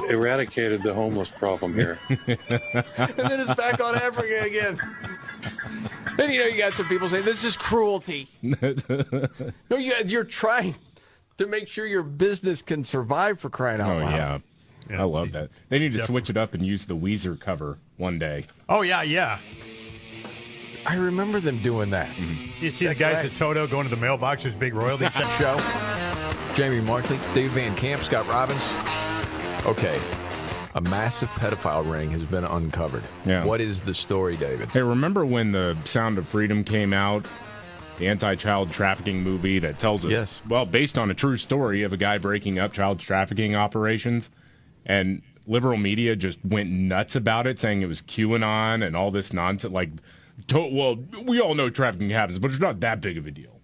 eradicated the homeless problem here. And then it's back on Africa again. And you got some people saying, this is cruelty. No, you're trying to make sure your business can survive, for crying out loud. Yeah. I love that. They need to switch it up and use the Weezer cover one day. Oh, yeah. I remember them doing that. You see the guys at Toto going to the mailbox, there's big royalty check. Show. Jamie Markley, Dave Van Camp, Scott Robbins. Okay. A massive pedophile ring has been uncovered. Yeah. What is the story, David? Hey, remember when The Sound of Freedom came out? The anti-child trafficking movie that tells us, based on a true story of a guy breaking up child trafficking operations, and liberal media just went nuts about it, saying it was QAnon and all this nonsense. Like, well, we all know trafficking happens, but it's not that big of a deal.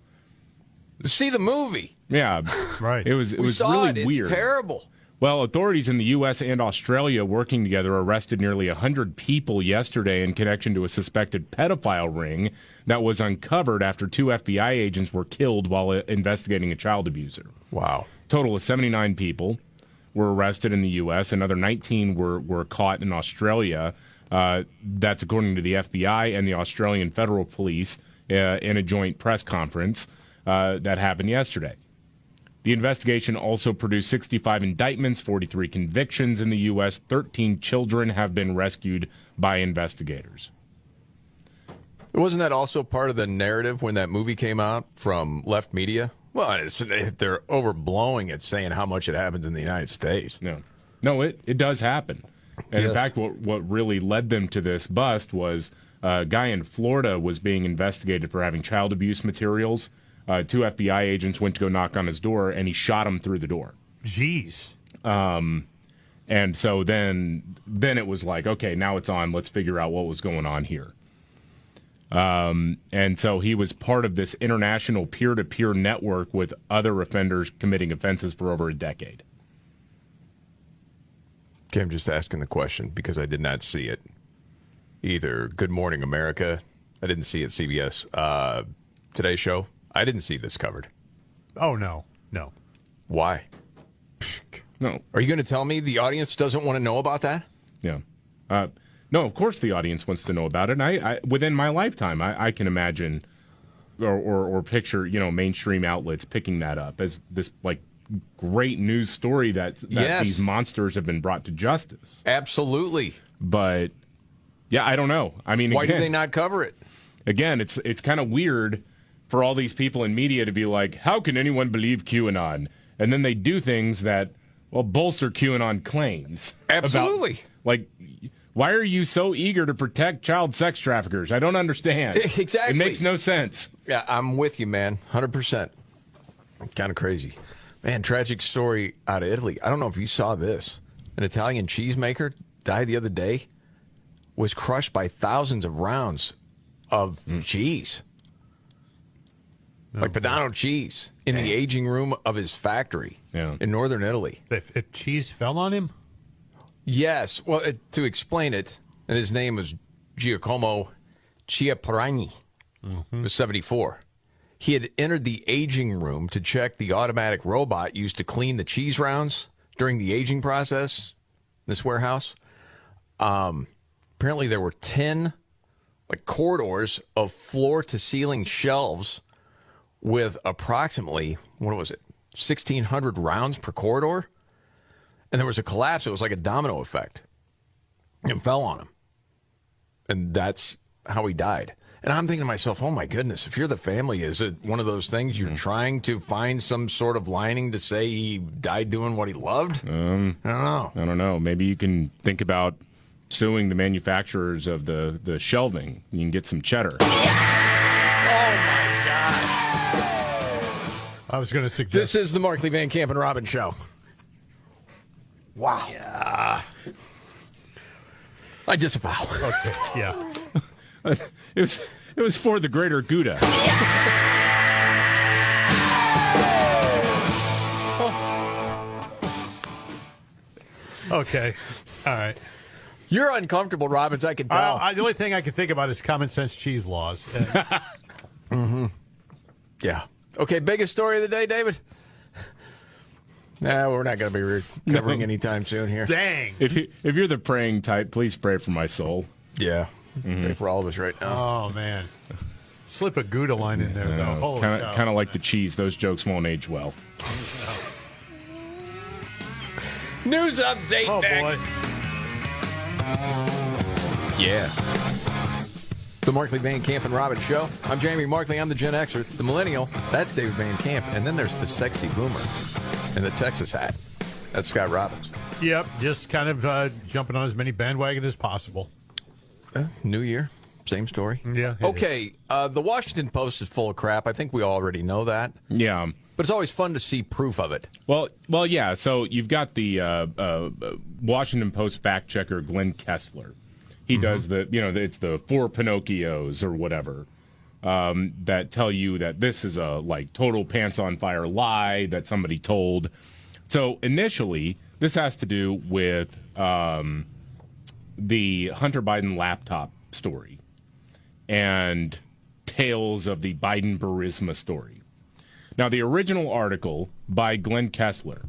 See the movie. Yeah, right. It was saw really weird. It's terrible. Well, authorities in the U.S. and Australia working together arrested nearly 100 people yesterday in connection to a suspected pedophile ring that was uncovered after 2 FBI agents were killed while investigating a child abuser. Wow. Total of 79 people were arrested in the U.S. Another 19 were caught in Australia. That's according to the FBI and the Australian Federal Police in a joint press conference that happened yesterday. The investigation also produced 65 indictments, 43 convictions in the U.S. 13 children have been rescued by investigators. Wasn't that also part of the narrative when that movie came out from left media? Well, they're overblowing it, saying how much it happens in the United States. No, it does happen. And Yes. in fact, what really led them to this bust was a guy in Florida was being investigated for having child abuse materials. 2 FBI agents went to go knock on his door, and he shot him through the door. Jeez. And so then it was like, okay, now it's on. Let's figure out what was going on here. And so he was part of this international peer-to-peer network with other offenders committing offenses for over a decade. Okay, I'm just asking the question because I did not see it. Either Good Morning America, I didn't see it, CBS, Today Show, I didn't see this covered. Oh, no. Why? No. Are you going to tell me the audience doesn't want to know about that? Yeah. No, of course the audience wants to know about it. And I within my lifetime, I can imagine or picture, mainstream outlets picking that up as this, like, great news story that Yes. these monsters have been brought to justice. Absolutely. But, yeah, I don't know. I mean, Why again, do they not cover it? Again, it's kind of weird for all these people in media to be like, how can anyone believe QAnon? And then they do things that, well, bolster QAnon claims. Absolutely. Why are you so eager to protect child sex traffickers? I don't understand. Exactly. It makes no sense. Yeah, I'm with you, man. 100%. Kind of crazy. Man, tragic story out of Italy. I don't know if you saw this. An Italian cheesemaker died the other day, was crushed by thousands of rounds of cheese. Like Padano cheese in the aging room of his factory in northern Italy. If cheese fell on him? Yes. Well, to explain it, and his name was Giacomo Chiapparani. He was 74. He had entered the aging room to check the automatic robot used to clean the cheese rounds during the aging process in this warehouse. Apparently there were 10 corridors of floor-to-ceiling shelves with approximately, 1,600 rounds per corridor? And there was a collapse. It was like a domino effect. It fell on him. And that's how he died. And I'm thinking to myself, oh, my goodness, if you're the family, is it one of those things you're trying to find some sort of lining to say he died doing what he loved? I don't know. I don't know. Maybe you can think about suing the manufacturers of the shelving. You can get some cheddar. Oh, my God. I was going to suggest... This is the Markley, Van Camp, and Robbins Show. Wow. Yeah. I disavow. Okay, yeah. It was for the greater Gouda. Okay. All right. You're uncomfortable, Robbins, I can tell. The only thing I can think about is common sense cheese laws. Yeah. Okay, biggest story of the day, David? Nah, we're not going to be recovering anytime soon here. Dang. If you're the praying type, please pray for my soul. Yeah. Pray for all of us right now. Oh, man. Slip a Gouda line in there, though. Holy cow. Kind of like the cheese. Those jokes won't age well. News update next. Boy. Yeah. The Markley, Van Camp, and Robbins Show. I'm Jamie Markley. I'm the Gen Xer. The Millennial. That's David Van Camp. And then there's the sexy boomer in the Texas hat. That's Scott Robbins. Yep. Just kind of jumping on as many bandwagon as possible. New year. Same story. Yeah. Okay. The Washington Post is full of crap. I think we already know that. Yeah. But it's always fun to see proof of it. Well, yeah. So you've got the Washington Post fact checker Glenn Kessler. He does it's the 4 Pinocchios or whatever that tell you that this is a total pants on fire lie that somebody told. So initially, this has to do with the Hunter Biden laptop story and tales of the Biden Burisma story. Now, the original article by Glenn Kessler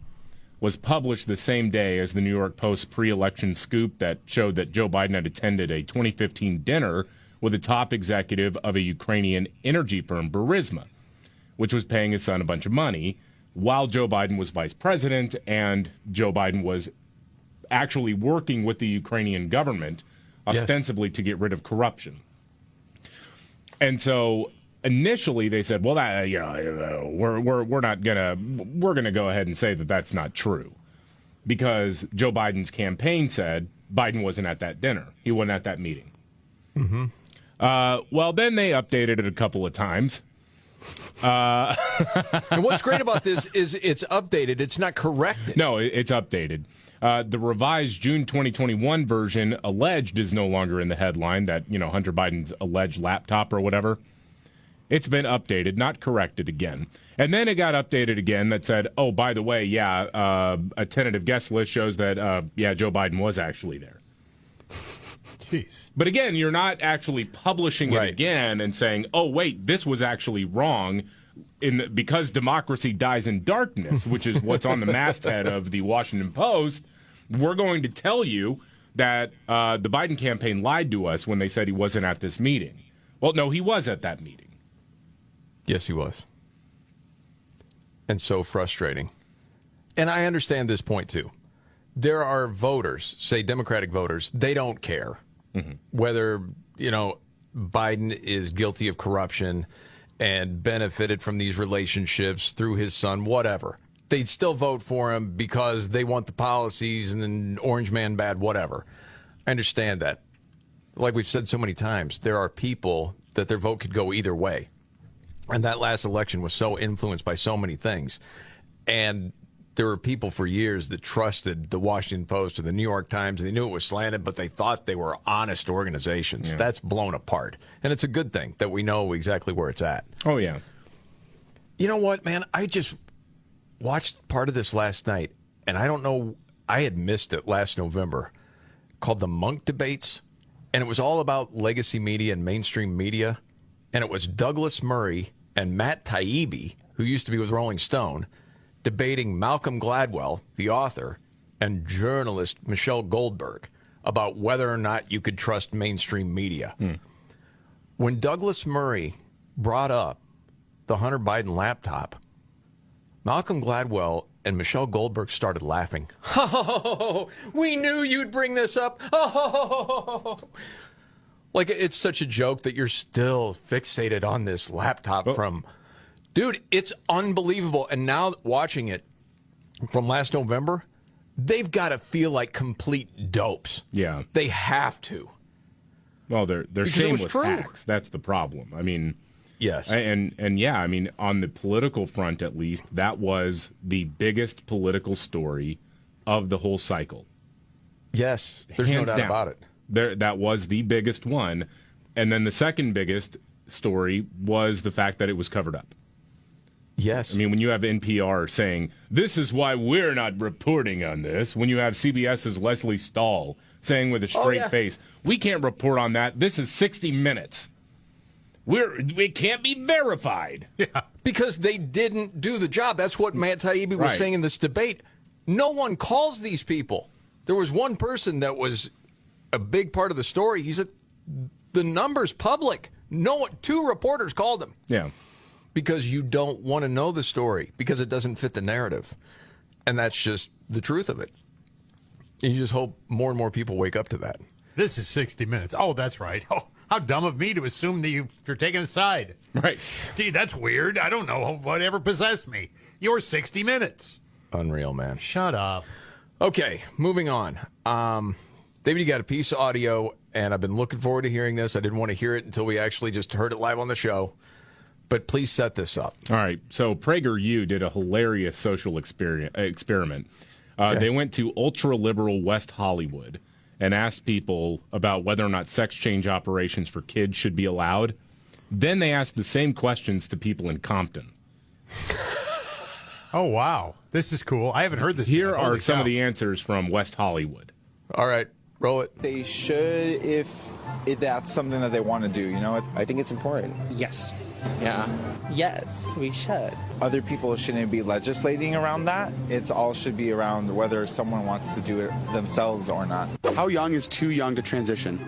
was published the same day as the New York Post pre-election scoop that showed that Joe Biden had attended a 2015 dinner with a top executive of a Ukrainian energy firm, Burisma, which was paying his son a bunch of money while Joe Biden was vice president and Joe Biden was actually working with the Ukrainian government ostensibly to get rid of corruption. And so initially they said, well, that, we're going to go ahead and say that that's not true, because Joe Biden's campaign said Biden wasn't at that dinner. He wasn't at that meeting. Mm-hmm. Well, then they updated it a couple of times. And what's great about this is it's updated. It's not corrected. No, it's updated. The revised June 2021 version, alleged, is no longer in the headline, that, Hunter Biden's alleged laptop or whatever. It's been updated, not corrected again. And then it got updated again that said, oh, by the way, a tentative guest list shows that, Joe Biden was actually there. Jeez. But again, you're not actually publishing it again and saying, oh, wait, this was actually wrong because democracy dies in darkness, which is what's on the masthead of the Washington Post. We're going to tell you that the Biden campaign lied to us when they said he wasn't at this meeting. Well, no, he was at that meeting. Yes, he was. And so frustrating. And I understand this point, too. There are voters, say Democratic voters, they don't care whether, Biden is guilty of corruption and benefited from these relationships through his son, whatever. They'd still vote for him because they want the policies and then orange man bad, whatever. I understand that. Like we've said so many times, there are people that their vote could go either way. And that last election was so influenced by so many things. And there were people for years that trusted the Washington Post or the New York Times. They knew it was slanted, but they thought they were honest organizations. Yeah. That's blown apart. And it's a good thing that we know exactly where it's at. Oh, yeah. You know what, man? I just watched part of this last night, and I don't know, I had missed it last November, called the Monk Debates. And it was all about legacy media and mainstream media. And it was Douglas Murray and Matt Taibbi, who used to be with Rolling Stone, debating Malcolm Gladwell, the author, and journalist Michelle Goldberg about whether or not you could trust mainstream media. When Douglas Murray brought up the Hunter Biden laptop, Malcolm Gladwell and Michelle Goldberg started laughing. Oh, we knew you'd bring this up. Oh, like it's such a joke that you're still fixated on this laptop from... Dude, it's unbelievable. And now watching it from last November, they've got to feel like complete dopes. Yeah. They have to. Well, they're shameless hacks. That's the problem. I mean, yes. And yeah, I mean, on the political front at least, that was the biggest political story of the whole cycle. Yes. There's no doubt about it. That was the biggest one. And then the second biggest story was the fact that it was covered up. Yes. I mean, when you have NPR saying, this is why we're not reporting on this, when you have CBS's Leslie Stahl saying with a straight face, we can't report on that. This is 60 Minutes. It can't be verified. Yeah. Because they didn't do the job. That's what Matt Taibbi was saying in this debate. No one calls these people. There was one person that was a big part of the story. He said, the number's public. Two reporters called him. Yeah. Because you don't want to know the story, because it doesn't fit the narrative. And that's just the truth of it. And you just hope more and more people wake up to that. This is 60 Minutes. Oh, that's right. Oh, how dumb of me to assume that you're taking a side. Right. Gee, that's weird. I don't know whatever possessed me. You're 60 Minutes. Unreal, man. Shut up. Okay, moving on. David, you got a piece of audio, and I've been looking forward to hearing this. I didn't want to hear it until we actually just heard it live on the show. But please set this up. All right. So PragerU did a hilarious social experiment. They went to ultra-liberal West Hollywood and asked people about whether or not sex change operations for kids should be allowed. Then they asked the same questions to people in Compton. Oh, wow. This is cool. I haven't heard this Here yet. are Holy some cow. of the answers from West Hollywood. All right. Roll it. They should if that's something that they want to do, you know? I think it's important. Yes. Yeah. Yes, we should. Other people shouldn't be legislating around that. It's all should be around whether someone wants to do it themselves or not. How young is too young to transition?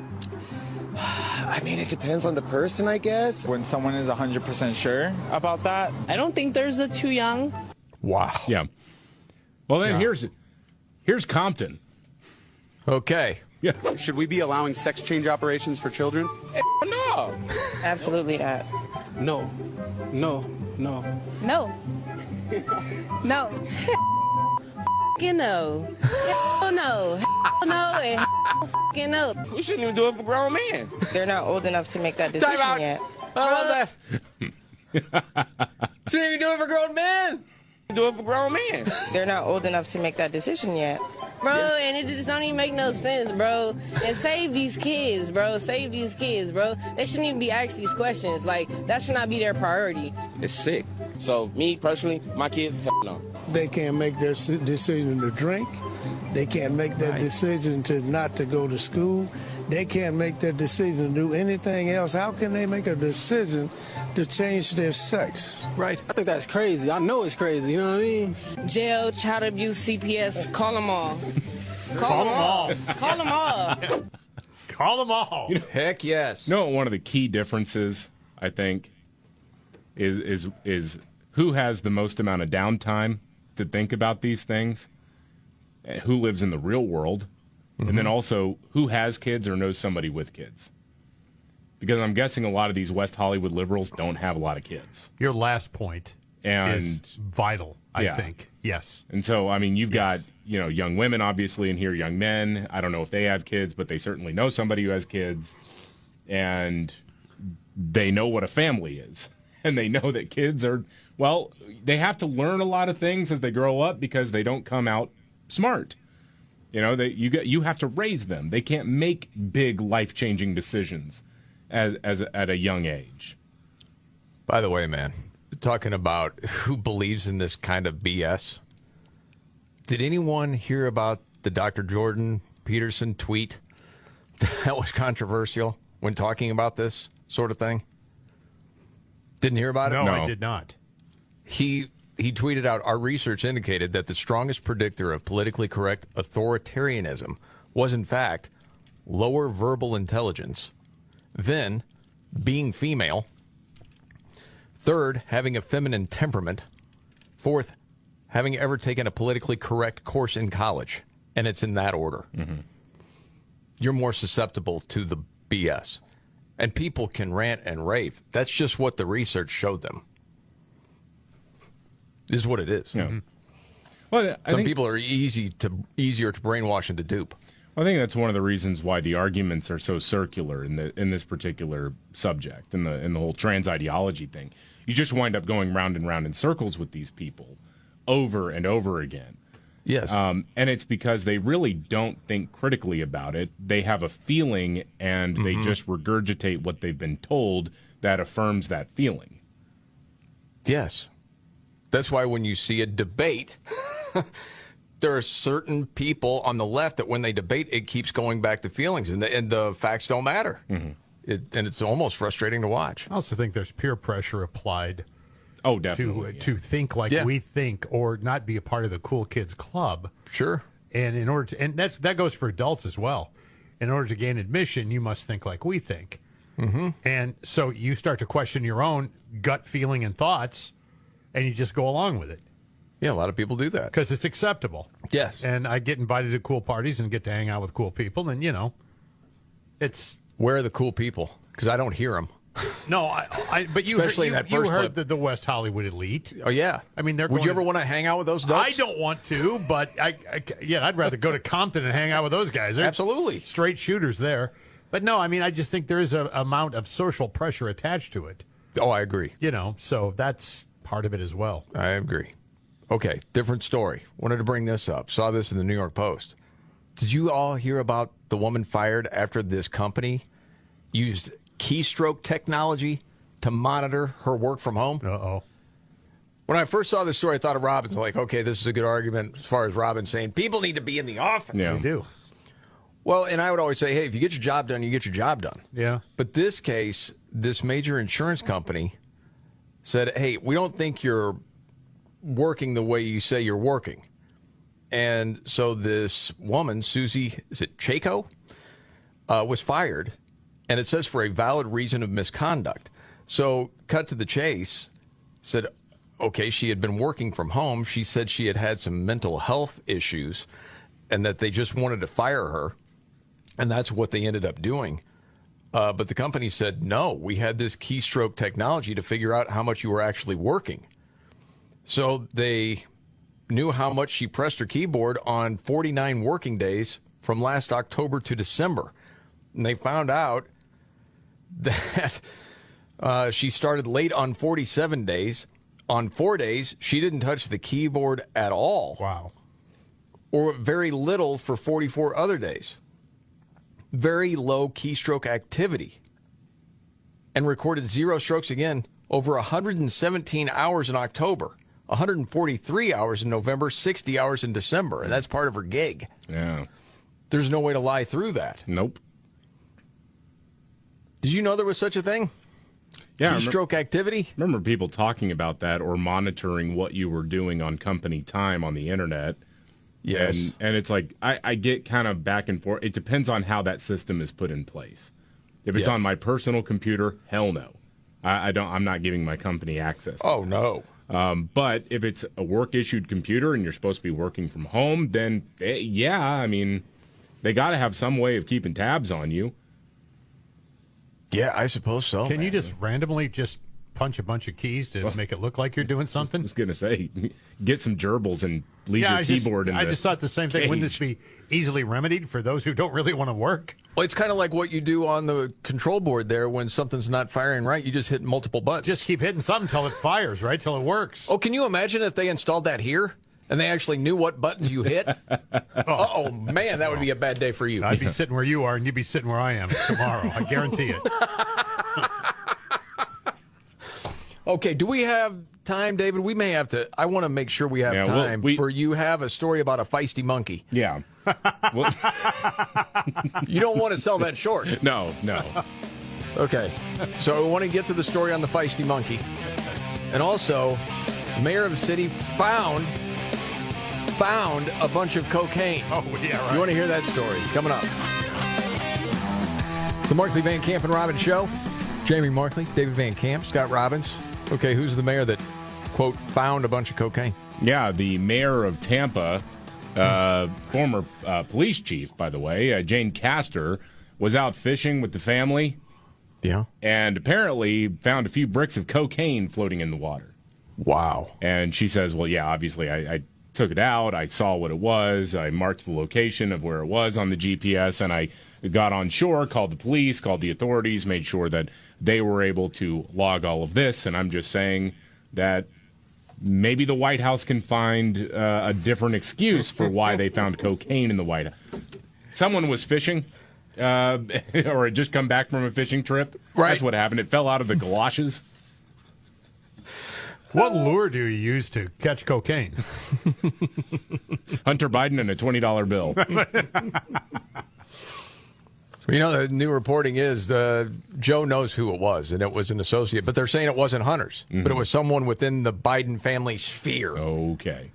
I mean, it depends on the person, I guess. When someone is 100% sure about that. I don't think there's a too young. Wow. Yeah. Well, then here's Compton. Okay. Yeah. Should we be allowing sex change operations for children? No. Absolutely not. No. No. No. No. No. No. Hell no. Hell no. And hell no. We shouldn't even do it for grown men. They're not old enough to make that decision Time out. yet. I love that. Shouldn't even do it for grown men. Do it for grown men. They're not old enough to make that decision yet. Bro, and it just don't even make no sense, bro. And save these kids, bro. Save these kids, bro. They shouldn't even be asked these questions. Like, that should not be their priority. It's sick. So, me, personally, my kids, hell no. They can't make their decision to drink. They can't make that decision to not to go to school. They can't make that decision to do anything else. How can they make a decision to change their sex? Right. I think that's crazy. I know it's crazy. You know what I mean? Jail, child abuse, CPS, call them all. Call them all. Call them all. Call them all. Heck yes. You know what one of the key differences, I think, is who has the most amount of downtime to think about these things, who lives in the real world, and then also who has kids or knows somebody with kids. Because I'm guessing a lot of these West Hollywood liberals don't have a lot of kids. Your last point is vital, I think. Yes. And so, I mean, you've got, young women, obviously, in here, young men. I don't know if they have kids, but they certainly know somebody who has kids. And they know what a family is. And they know that kids are, well, they have to learn a lot of things as they grow up because they don't come out smart. You have to raise them. They can't make big life-changing decisions at a young age. By the way, man, talking about who believes in this kind of BS, did anyone hear about the Dr. Jordan Peterson tweet that was controversial when talking about this sort of thing? Didn't hear about it? No, I did not. He tweeted out, our research indicated that the strongest predictor of politically correct authoritarianism was, in fact, lower verbal intelligence, then being female, third, having a feminine temperament, fourth, having ever taken a politically correct course in college. And it's in that order. Mm-hmm. You're more susceptible to the BS. And people can rant and rave. That's just what the research showed them. This is what it is. Yeah. Well, Some people are easier to brainwash and to dupe. I think that's one of the reasons why the arguments are so circular in this particular subject, in the whole trans ideology thing. You just wind up going round and round in circles with these people over and over again. Yes. And it's because they really don't think critically about it. They have a feeling, and they just regurgitate what they've been told that affirms that feeling. Yes. That's why when you see a debate, there are certain people on the left that when they debate, it keeps going back to feelings, and the facts don't matter. Mm-hmm. And it's almost frustrating to watch. I also think there's peer pressure applied. Oh, definitely. To think like we think, or not be a part of the cool kids club. Sure. And in order to, and that goes for adults as well. In order to gain admission, you must think like we think. Mm-hmm. And so you start to question your own gut feeling and thoughts, and you just go along with it. Yeah, a lot of people do that. Because it's acceptable. Yes. And I get invited to cool parties and get to hang out with cool people, and, it's... Where are the cool people? Because I don't hear them. No, but you especially heard, in that first heard clip. the West Hollywood elite. Oh yeah, I mean, would you ever want to hang out with those dopes? I don't want to, but I'd rather go to Compton and hang out with those guys. They're absolutely straight shooters there. But no, I mean, I just think there is an amount of social pressure attached to it. Oh, I agree. So that's part of it as well. I agree. Okay, different story. Wanted to bring this up. Saw this in the New York Post. Did you all hear about the woman fired after this company used keystroke technology to monitor her work from home? Uh-oh. When I first saw this story, I thought of Robbins. Like, okay, this is a good argument as far as Robbins saying people need to be in the office. Yeah, they do. Well, and I would always say, hey, if you get your job done, you get your job done. Yeah. But this case, this major insurance company said, hey, we don't think you're working the way you say you're working. And so this woman, Susie, is it Chaco, was fired. And it says for a valid reason of misconduct. So, cut to the chase, said, okay, she had been working from home. She said she had had some mental health issues and that they just wanted to fire her. And that's what they ended up doing. But the company said, no, we had this keystroke technology to figure out how much you were actually working. So they knew how much she pressed her keyboard on 49 working days from last October to December. And they found out that she started late on 47 days. On 4 days, she didn't touch the keyboard at all. Wow. Or very little for 44 other days. Very low keystroke activity. And recorded 0 strokes again over 117 hours in October, 143 hours in November, 60 hours in December. And that's part of her gig. Yeah. There's no way to lie through that. Nope. Did you know there was such a thing? Yeah. Keystroke activity? Remember people talking about that or monitoring what you were doing on company time on the internet. Yes. And it's like, I get kind of back and forth. It depends on how that system is put in place. If it's on my personal computer, hell no. I'm not giving my company access. Oh, no. But if it's a work-issued computer and you're supposed to be working from home, then, yeah, I mean, they got to have some way of keeping tabs on you. Yeah, I suppose so. Can you just randomly just punch a bunch of keys to make it look like you're doing something? I was going to say, get some gerbils and leave your keyboard in I just thought the same thing. cage. Wouldn't this be easily remedied for those who don't really want to work? Well, it's kind of like what you do on the control board there when something's not firing right. You just hit multiple buttons. Just keep hitting something until it fires, right? Till it works. Oh, can you imagine if they installed that here and they actually knew what buttons you hit? Oh, man, that would be a bad day for you. I'd be sitting where you are, and you'd be sitting where I am tomorrow. I guarantee it. Okay, do we have time, David? We may have to. I want to make sure we have time for you have a story about a feisty monkey. Yeah. You don't want to sell that short. No. Okay, so we want to get to the story on the feisty monkey. And also, mayor of the city found a bunch of cocaine. Oh, yeah, right. You want to hear that story? Coming up. The Markley, Van Camp, and Robbins Show. Jamie Markley, David Van Camp, Scott Robbins. Okay, who's the mayor that, quote, found a bunch of cocaine? Yeah, the mayor of Tampa, former police chief, by the way, Jane Castor, was out fishing with the family. Yeah. And apparently found a few bricks of cocaine floating in the water. Wow. And she says, well, yeah, obviously I took it out. I saw what it was. I marked the location of where it was on the GPS, and I got on shore, called the police, called the authorities, made sure that they were able to log all of this. And I'm just saying that maybe the White House can find a different excuse for why they found cocaine in the White House. Someone was fishing, or had just come back from a fishing trip. Right. That's what happened. It fell out of the galoshes. What lure do you use to catch cocaine? Hunter Biden and a $20 bill. You know, the new reporting is Joe knows who it was, and it was an associate. But they're saying it wasn't Hunter's, but it was someone within the Biden family sphere. Okay.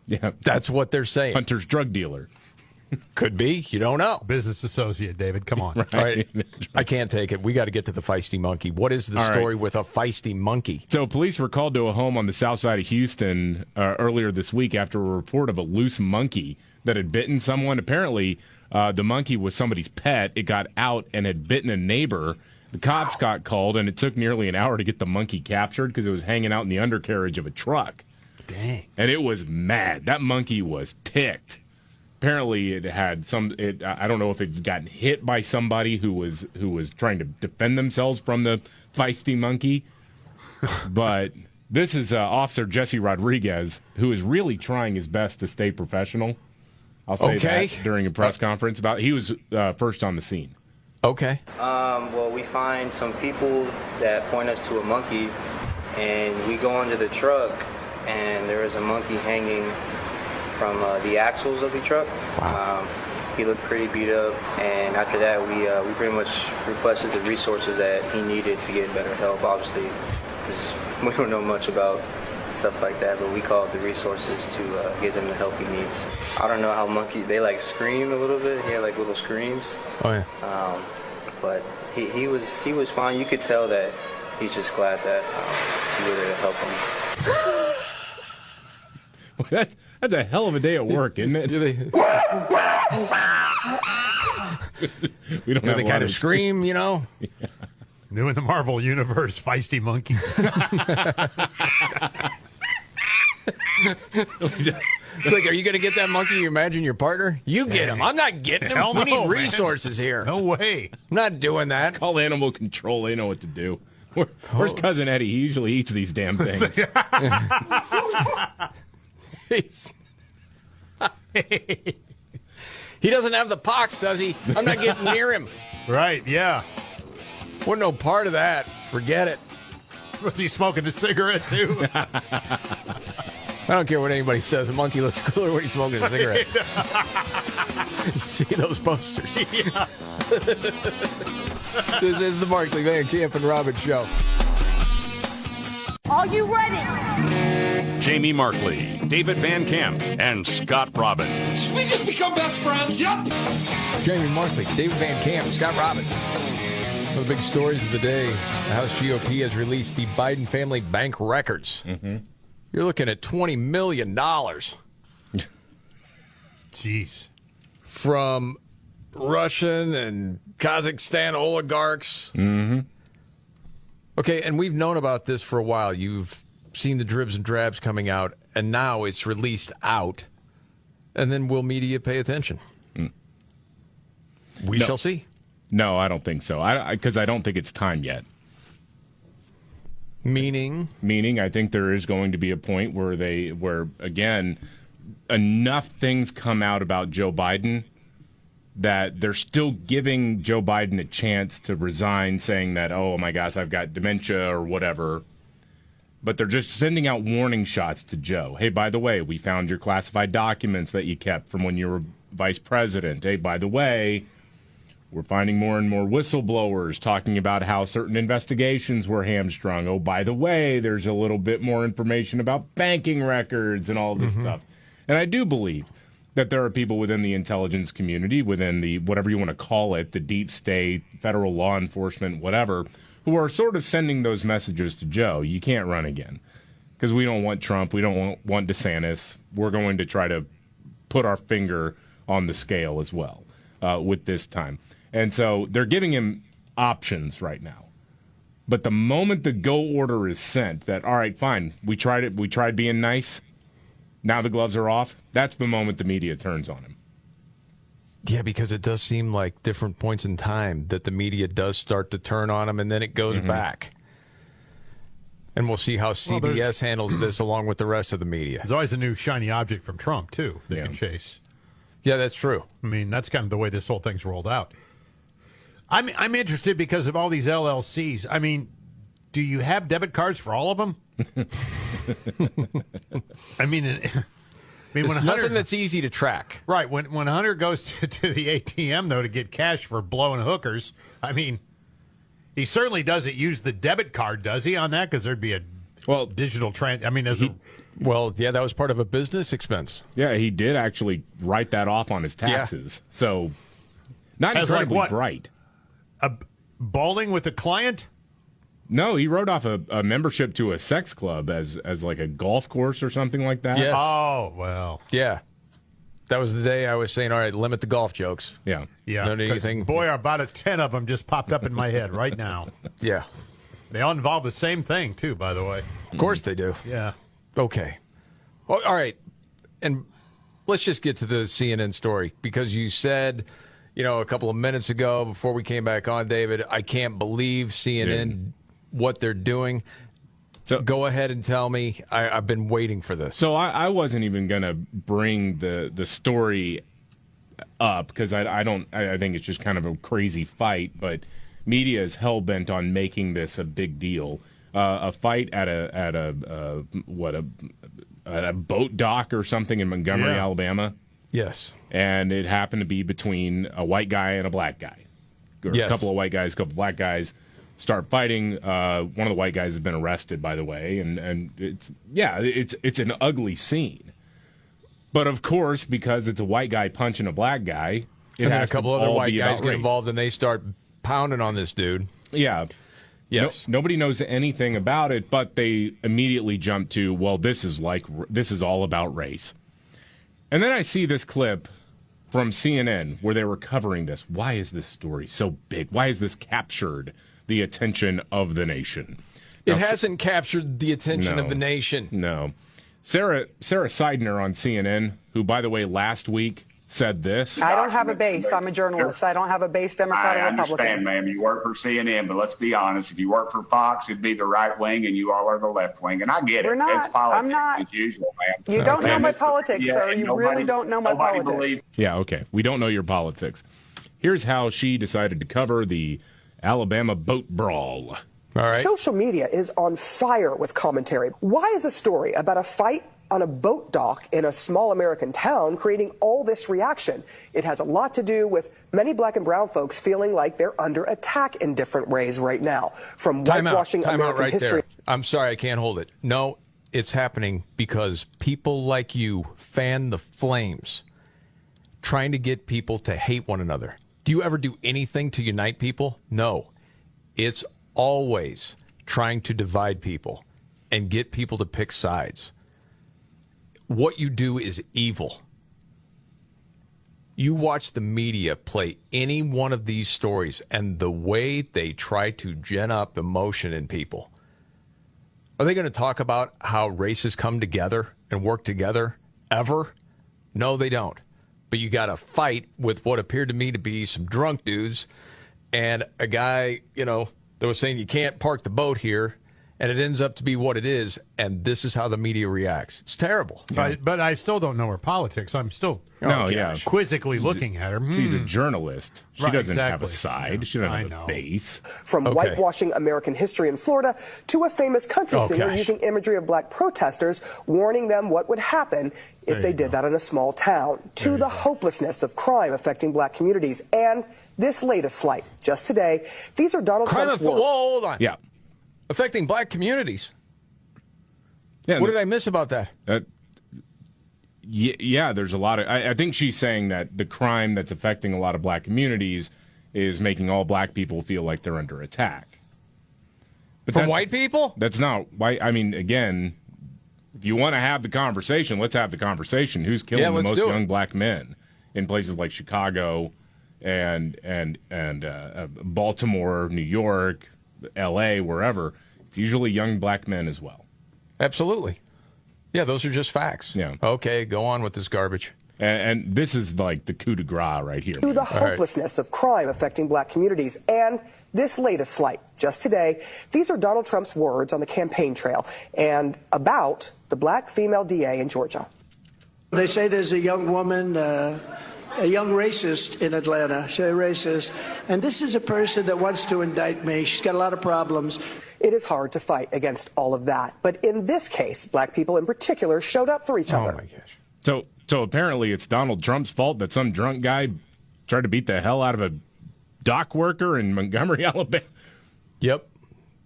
Yeah. That's what they're saying. Hunter's drug dealer. Could be. You don't know. Business associate, David. Come on. Right. All right. I can't take it. We got to get to the feisty monkey. What is the story with a feisty monkey? So police were called to a home on the south side of Houston earlier this week after a report of a loose monkey that had bitten someone. Apparently, the monkey was somebody's pet. It got out and had bitten a neighbor. The cops got called, and it took nearly an hour to get the monkey captured because it was hanging out in the undercarriage of a truck. Dang. And it was mad. That monkey was ticked. Apparently, it had I don't know if it had gotten hit by somebody who was trying to defend themselves from the feisty monkey. But this is Officer Jesse Rodriguez, who is really trying his best to stay professional. I'll say that during a press conference. He was first on the scene. Okay. Well, we find some people that point us to a monkey, and we go into the truck, and there is a monkey hanging from the axles of the truck. Wow. He looked pretty beat up, and after that, we pretty much requested the resources that he needed to get better help. Obviously, because we don't know much about stuff like that, but we called the resources to get him the help he needs. I don't know how monkeys, they like scream a little bit. He had like little screams. Oh yeah. But he was fine. You could tell that he's just glad that we were there to help him. That's a hell of a day at work, isn't it? We don't have they a lot kind of of scream, you know. Yeah. New in the Marvel Universe, Feisty Monkey. It's like, are you going to get that monkey? You imagine your partner? You get him. I'm not getting him. Hell We no, need resources man. here. No way. I'm not doing that. It's called animal control. They know what to do. Where's Cousin Eddie? He usually eats these damn things. He doesn't have the pox, does he? I'm not getting near him. Right, yeah. Wasn't no part of that. Forget it. Was he smoking a cigarette, too? I don't care what anybody says. A monkey looks cooler when he's smoking a cigarette. You see those posters? Yeah. This is the Markley, Van Camp, and Robbins Show. Are you ready? Jamie Markley, David Van Camp, and Scott Robbins. We just become best friends. Yep. Jamie Markley, David Van Camp, Scott Robbins. One of the big stories of the day, the House GOP has released the Biden family bank records. Mm-hmm. You're looking at $20 million. Jeez. From Russian and Kazakhstan oligarchs. Mm-hmm. Okay, and we've known about this for a while. You've seen the dribs and drabs coming out, and now it's released out. And then will media pay attention? We shall see. No, I don't think so. Because I don't think it's time yet. Meaning, I think there is going to be a point where again, enough things come out about Joe Biden that they're still giving Joe Biden a chance to resign, saying that, oh my gosh, I've got dementia or whatever. But they're just sending out warning shots to Joe. Hey, by the way, we found your classified documents that you kept from when you were vice president. Hey, by the way, we're finding more and more whistleblowers talking about how certain investigations were hamstrung. Oh, by the way, there's a little bit more information about banking records and all this stuff. And I do believe that there are people within the intelligence community, within the, whatever you want to call it, the deep state, federal law enforcement, whatever, who are sort of sending those messages to Joe. You can't run again because we don't want Trump. We don't want DeSantis. We're going to try to put our finger on the scale as well with this time. And so they're giving him options right now. But the moment the go order is sent that, all right, fine, we tried it. We tried being nice. Now the gloves are off. That's the moment the media turns on him. Yeah, because it does seem like different points in time that the media does start to turn on him, and then it goes back. And we'll see how CBS handles this along with the rest of the media. There's always a new shiny object from Trump, too, they can chase. Yeah, that's true. I mean, that's kind of the way this whole thing's rolled out. I'm interested because of all these LLCs. I mean, do you have debit cards for all of them? I mean, it's when nothing that's easy to track. Right. When Hunter goes to the ATM, though, to get cash for blowing hookers, I mean, he certainly doesn't use the debit card, does he, on that? Because there'd be a digital I mean, well, yeah, that was part of a business expense. Yeah, he did actually write that off on his taxes. Yeah. So, not incredibly bright. Bowling with a client? No, he wrote off a membership to a sex club as like a golf course or something like that. Yes. Oh, well. Yeah. That was the day I was saying, all right, limit the golf jokes. Yeah. Yeah. Don't do anything. Boy, about 10 of them just popped up in my head right now. Yeah. They all involve the same thing, too, by the way. Of course they do. Yeah. Okay. Well, all right. And let's just get to the CNN story because you said, a couple of minutes ago before we came back on, David, I can't believe CNN, what they're doing. So go ahead and tell me. I've been waiting for this. So I wasn't even going to bring the story up because I think it's just kind of a crazy fight, but media is hell-bent on making this a big deal. A fight at a boat dock or something in Montgomery, Alabama. Yes. And it happened to be between a white guy and a black guy. Or a couple of white guys, a couple of black guys start fighting. One of the white guys has been arrested, by the way. And it's an ugly scene. But, of course, because it's a white guy punching a black guy, and then a couple other white guys get involved and they start pounding on this dude. Yeah. Yes. Nobody knows anything about it, but they immediately jump to, well, this is all about race. And then I see this clip from CNN where they were covering this. Why is this story so big? Why has this captured the attention of the nation? It hasn't captured the attention of the nation. No. Sarah Seidner on CNN, who, by the way, last week said this. I don't have a base. I'm a journalist. I don't have a base, Democrat or Republican. I understand, ma'am. You work for CNN, but let's be honest. If you work for Fox, it'd be the right wing, and you all are the left wing. And I get We're it. not. It's politics I'm not. as usual, ma'am. You don't know my politics, sir. You really don't know my politics. Believes. Yeah, okay. We don't know your politics. Here's how she decided to cover the Alabama boat brawl. All right. Social media is on fire with commentary. Why is a story about a fight on a boat dock in a small American town creating all this reaction? It has a lot to do with many black and brown folks feeling like they're under attack in different ways right now. From whitewashing American history. There. I'm sorry, I can't hold it. No, it's happening because people like you fan the flames, trying to get people to hate one another. Do you ever do anything to unite people? No. It's always trying to divide people and get people to pick sides. What you do is evil. You watch the media play any one of these stories and the way they try to gin up emotion in people. Are they going to talk about how races come together and work together ever? No, they don't. But you got to fight with what appeared to me to be some drunk dudes and a guy, that was saying you can't park the boat here, and it ends up to be what it is, and this is how the media reacts. It's terrible. Yeah. But I still don't know her politics. I'm still quizzically looking at her. She's a journalist. She doesn't have a exactly. side. Yeah, She doesn't I have know. a base. From whitewashing American history in Florida to a famous country singer using imagery of black protesters, warning them what would happen if they did that in a small town, to the hopelessness of crime affecting black communities, and this latest slight. Just today, these are Donald Trump's words. Hold on. Yeah. Affecting black communities. Yeah, what did I miss about that? Yeah, there's a lot of... I think she's saying that the crime that's affecting a lot of black communities is making all black people feel like they're under attack. But From white people? That's not white. I mean, again, if you want to have the conversation, let's have the conversation. Who's killing the most young black men in places like Chicago and Baltimore, New York, L.A., wherever? It's usually young black men as well. Absolutely. Yeah, those are just facts. Yeah. Okay, go on with this garbage. And this is like the coup de grace right here. To the hopelessness of crime affecting black communities, and this latest slight. Just today, these are Donald Trump's words on the campaign trail and about the black female DA in Georgia. They say there's a young woman, a young racist in Atlanta. She's a racist. And this is a person that wants to indict me. She's got a lot of problems. It is hard to fight against all of that. But in this case, black people in particular showed up for each other. Oh, my gosh. So apparently it's Donald Trump's fault that some drunk guy tried to beat the hell out of a dock worker in Montgomery, Alabama. Yep.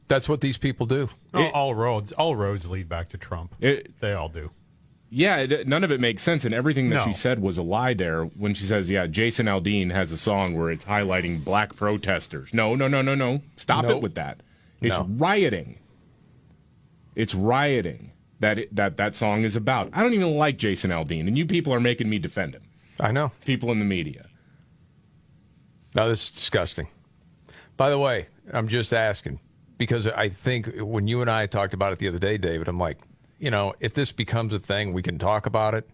That's what these people do. All roads lead back to Trump. They all do. Yeah, none of it makes sense, and everything that she said was a lie there when she says, Jason Aldean has a song where it's highlighting black protesters. No. Stop it with that. It's rioting. It's rioting that song is about. I don't even like Jason Aldean, and you people are making me defend him. I know. People in the media. No, this is disgusting. By the way, I'm just asking, because I think when you and I talked about it the other day, David, I'm like, if this becomes a thing, we can talk about it.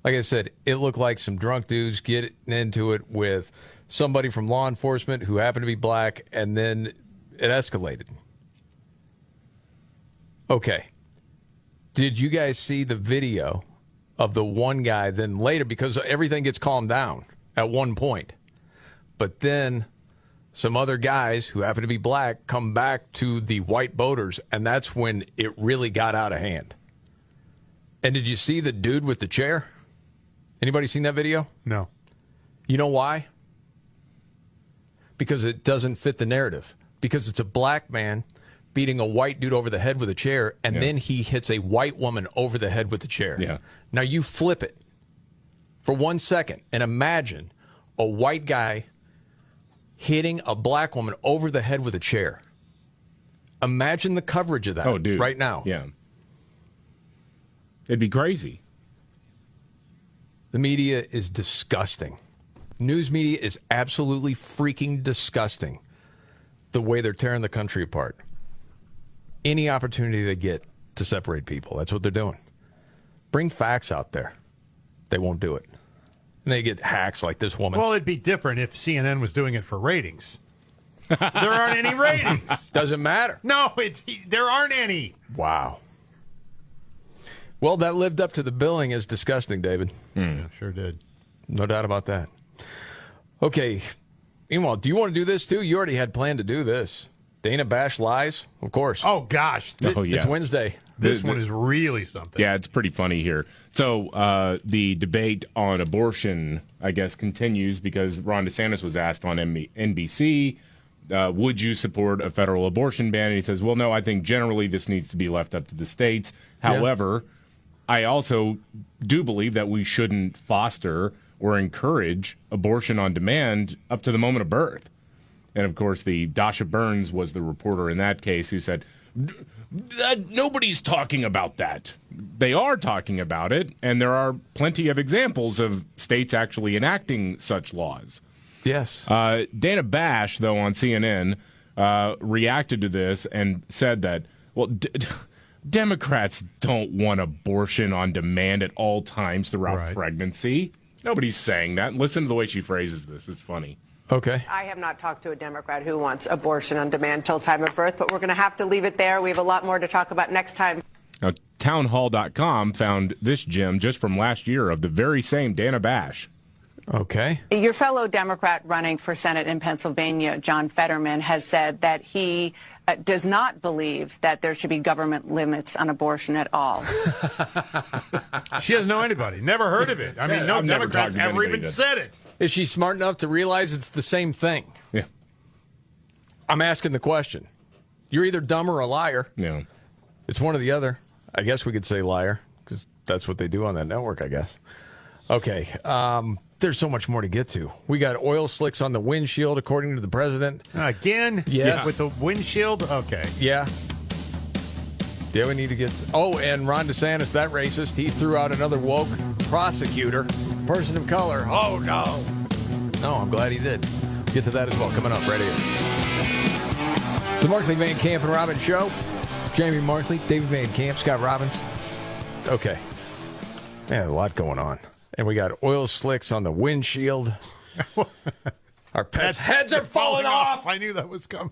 Like I said, it looked like some drunk dudes getting into it with somebody from law enforcement who happened to be black, and then it escalated. Okay. Did you guys see the video of the one guy then later, because everything gets calmed down at one point, but then some other guys who happen to be black come back to the white boaters, and that's when it really got out of hand. And did you see the dude with the chair? Anybody seen that video? No. You know why? Because it doesn't fit the narrative. Because it's a black man beating a white dude over the head with a chair, and then he hits a white woman over the head with the chair. Yeah. Now you flip it for 1 second and imagine a white guy hitting a black woman over the head with a chair. Imagine the coverage of that right now. Yeah. It'd be crazy. The media is disgusting. News media is absolutely freaking disgusting. The way they're tearing the country apart. Any opportunity they get to separate people, that's what they're doing. Bring facts out there. They won't do it. And they get hacks like this woman. Well, it'd be different if CNN was doing it for ratings. There aren't any ratings. Doesn't matter. No, there aren't any. Wow. Well, that lived up to the billing as disgusting, David. Yeah, sure did. No doubt about that. Okay. Meanwhile, do you want to do this too? You already had planned to do this. Dana Bash lies? Of course. Oh, gosh. It's Wednesday. This one is really something. Yeah, it's pretty funny here. So the debate on abortion, I guess, continues because Ron DeSantis was asked on NBC, would you support a federal abortion ban? And he says, well, no, I think generally this needs to be left up to the states. However, I also do believe that we shouldn't foster or encourage abortion on demand up to the moment of birth. And, of course, Dasha Burns was the reporter in that case who said, nobody's talking about that. They are talking about it, and there are plenty of examples of states actually enacting such laws. Yes. Dana Bash, though, on CNN, reacted to this and said that, well, Democrats don't want abortion on demand at all times throughout pregnancy. Nobody's saying that. Listen to the way she phrases this. It's funny. Okay. I have not talked to a Democrat who wants abortion on demand till time of birth, but we're going to have to leave it there. We have a lot more to talk about next time. Now, townhall.com found this gem just from last year of the very same Dana Bash. Okay. Your fellow Democrat running for Senate in Pennsylvania, John Fetterman, has said that he does not believe that there should be government limits on abortion at all. She doesn't know anybody. Never heard of it. I mean, no Democrats ever even said it. Is she smart enough to realize it's the same thing? Yeah. I'm asking the question. You're either dumb or a liar. Yeah. It's one or the other. I guess we could say liar because that's what they do on that network, I guess. Okay. There's so much more to get to. We got oil slicks on the windshield, according to the president. Again? Yes. With the windshield? Okay. Yeah. Yeah, we need to get... Oh, and Ron DeSantis, that racist, he threw out another woke prosecutor, person of color. Oh, no. No, I'm glad he did. Get to that as well. Coming up right here. The Markley, Van Camp, and Robbins Show. Jamie Markley, David Van Camp, Scott Robbins. Okay. Man, a lot going on. And we got oil slicks on the windshield. Our pets' heads are falling off. I knew that was coming.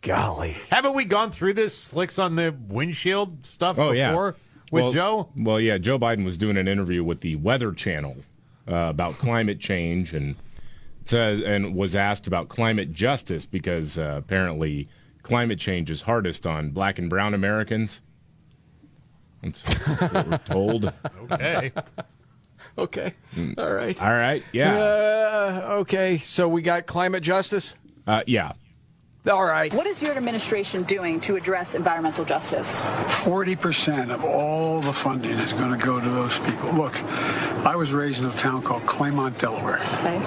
Golly. Haven't we gone through this slicks on the windshield stuff before with Joe? Well, yeah, Joe Biden was doing an interview with the Weather Channel about climate change and was asked about climate justice because apparently climate change is hardest on black and brown Americans. That's what we're told. Okay. Okay. All right. All right. Yeah. Okay. So we got climate justice? Yeah. All right. What is your administration doing to address environmental justice? 40% of all the funding is going to go to those people. Look, I was raised in a town called Claymont, Delaware. Okay.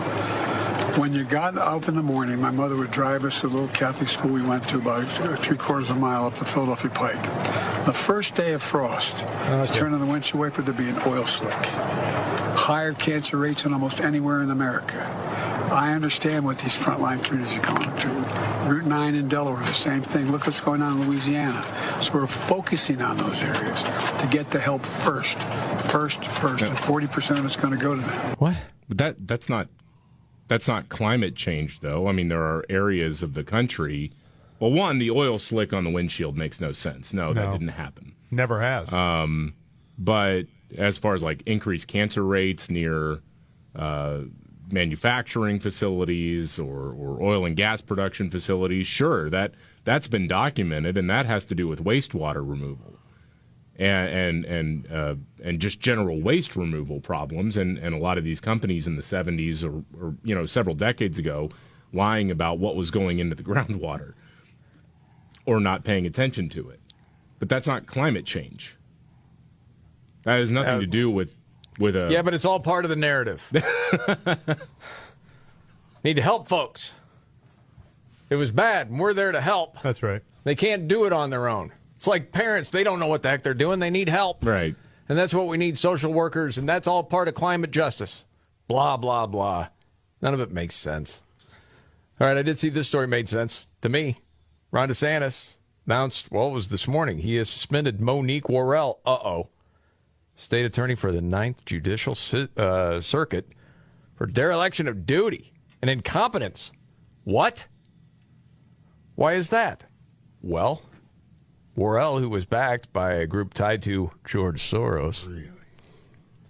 When you got up in the morning, my mother would drive us to the little Catholic school we went to about 3/4 of a mile up the Philadelphia Pike. The first day of frost, you turn on the windshield wiper, there'd be an oil slick. Higher cancer rates than almost anywhere in America. I understand what these frontline communities are going through. Route 9 in Delaware, the same thing. Look what's going on in Louisiana. So we're focusing on those areas to get the help first. First. And 40% of it's going to go to them. What? But that's not climate change, though. I mean, there are areas of the country. Well, one, the oil slick on the windshield makes no sense. No, that didn't happen. Never has. But as far as like increased cancer rates near manufacturing facilities or oil and gas production facilities, sure, that's been documented, and that has to do with wastewater removal and just general waste removal problems. And a lot of these companies in the 70s or several decades ago lying about what was going into the groundwater or not paying attention to it. But that's not climate change. That has nothing to do with a... Yeah, but it's all part of the narrative. Need to help folks. It was bad, and we're there to help. That's right. They can't do it on their own. It's like parents. They don't know what the heck they're doing. They need help. Right. and that's what we need, social workers, and that's all part of climate justice. Blah, blah, blah. None of it makes sense. All right, I did see this story made sense to me. Ron DeSantis announced, well, it was this morning, he has suspended Monique Worrell, state attorney for the 9th Judicial Circuit, for dereliction of duty and incompetence. What? Why is that? Well, Worrell, who was backed by a group tied to George Soros,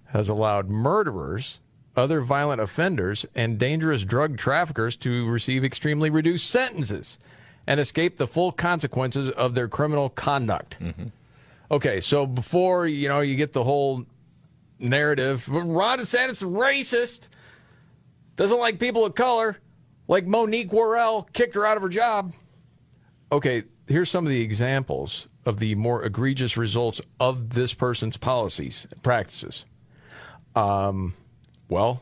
has allowed murderers, other violent offenders, and dangerous drug traffickers to receive extremely reduced sentences and escape the full consequences of their criminal conduct. Mm-hmm. Okay, so before, you get the whole narrative, Ron DeSantis is racist, doesn't like people of color, like Monique Worrell kicked her out of her job. Okay, here's some of the examples of the more egregious results of this person's policies and practices. Well,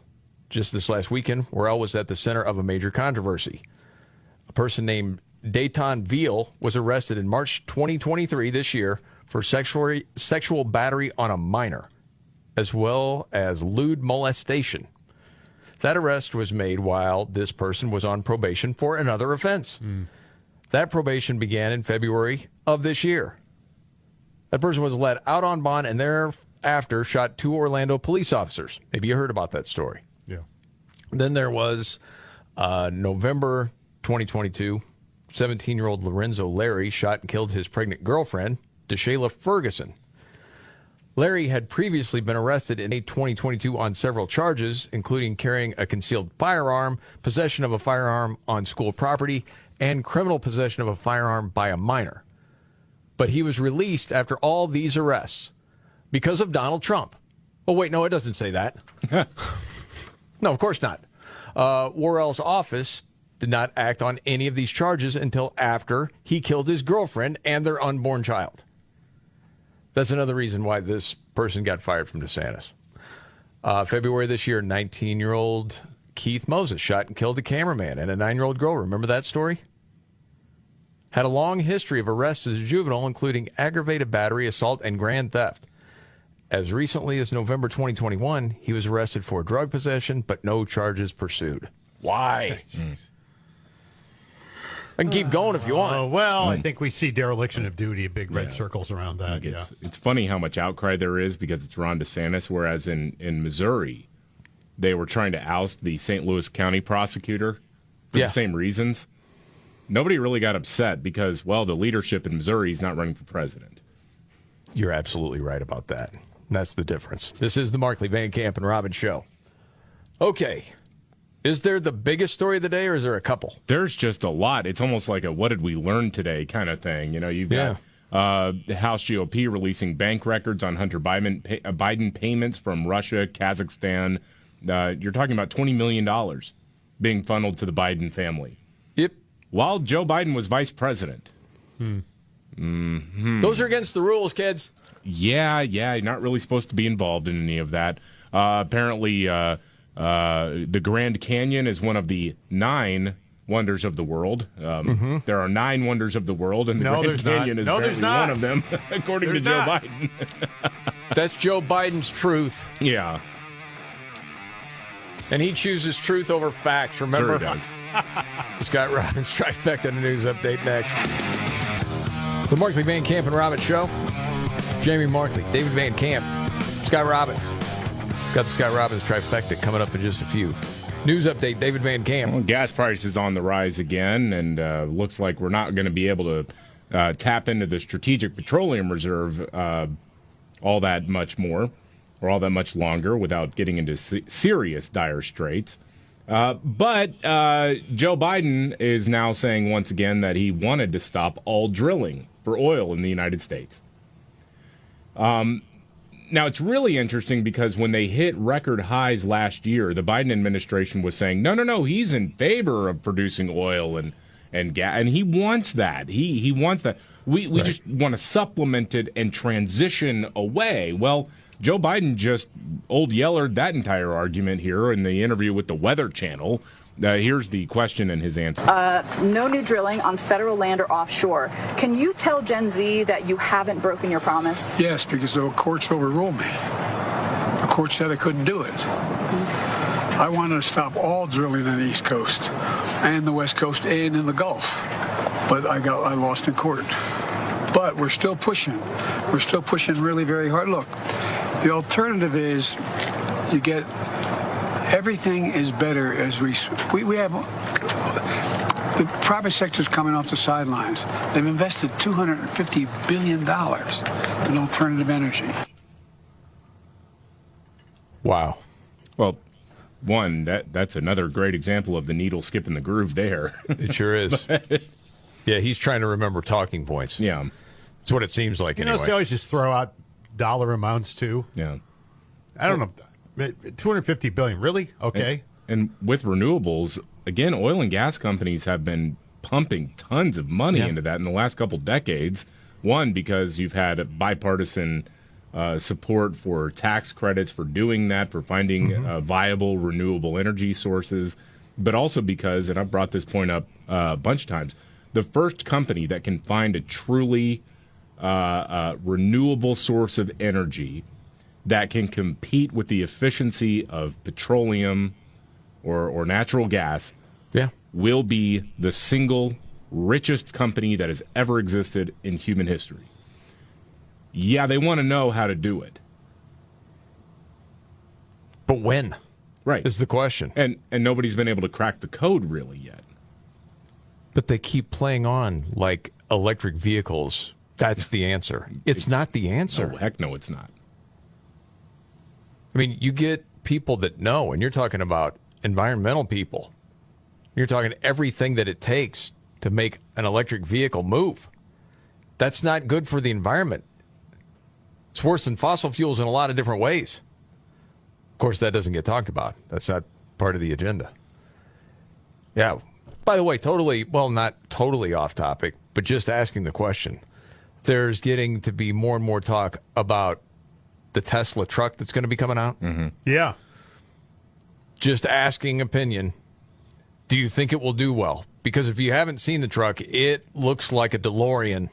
just this last weekend, Worrell was at the center of a major controversy. A person named Dayton Veal was arrested in March 2023 this year for sexual battery on a minor, as well as lewd molestation. That arrest was made while this person was on probation for another offense. That probation began in February of this year. That person was let out on bond and thereafter shot 2 Orlando police officers. Maybe you heard about that story. Yeah. Then there was November 2022, 17-year-old Lorenzo Larry shot and killed his pregnant girlfriend, DeShayla Ferguson. Larry had previously been arrested in 2022 on several charges, including carrying a concealed firearm, possession of a firearm on school property, and criminal possession of a firearm by a minor. But he was released after all these arrests because of Donald Trump. Oh, wait, no, it doesn't say that. No, of course not. Worrell's office did not act on any of these charges until after he killed his girlfriend and their unborn child. That's another reason why this person got fired from DeSantis. February this year, 19-year-old Keith Moses shot and killed a cameraman and a 9-year-old girl. Remember that story? Had a long history of arrests as a juvenile, including aggravated battery, assault, and grand theft. As recently as November 2021, he was arrested for drug possession, but no charges pursued. Why? I can keep going if you want. I think we see dereliction of duty, big red circles around that. It's funny how much outcry there is because it's Ron DeSantis, whereas in Missouri, they were trying to oust the St. Louis County prosecutor for the same reasons. Nobody really got upset because, well, the leadership in Missouri is not running for president. You're absolutely right about that. That's the difference. This is the Markley, Van Camp, and Robbins show. Okay. Is there the biggest story of the day, or is there a couple? There's just a lot. It's almost like a what did we learn today kind of thing. You've got the House GOP releasing bank records on Hunter Biden payments from Russia, Kazakhstan. You're talking about $20 million being funneled to the Biden family. Yep. While Joe Biden was vice president. Mm-hmm. Those are against the rules, kids. Yeah, you're not really supposed to be involved in any of that. Apparently, the Grand Canyon is one of the 9 wonders of the world. There are 9 wonders of the world, and the Grand Canyon is apparently one of them, according to Joe Biden. That's Joe Biden's truth. Yeah. And he chooses truth over facts, remember? Sure he does. Scott Robbins, trifecta, the news update next. The Markley, Van Camp, and Robbins show. Jamie Markley, David Van Camp, Scott Robbins. Got the Scott Robbins trifecta coming up in just a few. News update, David Van Camp. Well, gas prices on the rise again, and looks like we're not going to be able to tap into the Strategic Petroleum Reserve all that much more, or all that much longer, without getting into serious dire straits. But Joe Biden is now saying once again that he wanted to stop all drilling for oil in the United States. Now, it's really interesting because when they hit record highs last year, the Biden administration was saying, no, he's in favor of producing oil and gas, and he wants that. He wants that. We just want to supplement it and transition away. Well, Joe Biden just old yellered that entire argument here in the interview with the Weather Channel, Here's the question and his answer. No new drilling on federal land or offshore. Can you tell Gen Z that you haven't broken your promise? Yes, because the courts overruled me. The court said I couldn't do it. I wanted to stop all drilling on the East Coast and the West Coast and in the Gulf, but I lost in court. But we're still pushing. We're still pushing really very hard. Look, the alternative is you get everything is better as we have. The private sector's coming off the sidelines. They've invested $250 billion in alternative energy. Wow. Well, one, that's another great example of the needle skipping the groove there. It sure is. Yeah, he's trying to remember talking points. Yeah. That's what it seems like anyway. They always just throw out dollar amounts, too. Yeah. I don't know. $250 billion, really? Okay. And with renewables, again, oil and gas companies have been pumping tons of money into that in the last couple decades. One, because you've had bipartisan support for tax credits for doing that, for finding viable renewable energy sources, but also because, and I've brought this point up a bunch of times, the first company that can find a truly renewable source of energy that can compete with the efficiency of petroleum or natural gas will be the single richest company that has ever existed in human history. Yeah, they want to know how to do it. But when? Right. Is the question. And nobody's been able to crack the code really yet. But they keep playing on like electric vehicles. That's the answer. It's not the answer. Oh, heck no, it's not. I mean, you get people that know, and you're talking about environmental people. You're talking everything that it takes to make an electric vehicle move. That's not good for the environment. It's worse than fossil fuels in a lot of different ways. Of course, that doesn't get talked about. That's not part of the agenda. Yeah. By the way, not totally off topic, but just asking the question. There's getting to be more and more talk about the Tesla truck that's going to be coming out. Mm-hmm. Yeah. Just asking opinion. Do you think it will do well? Because if you haven't seen the truck, it looks like a DeLorean,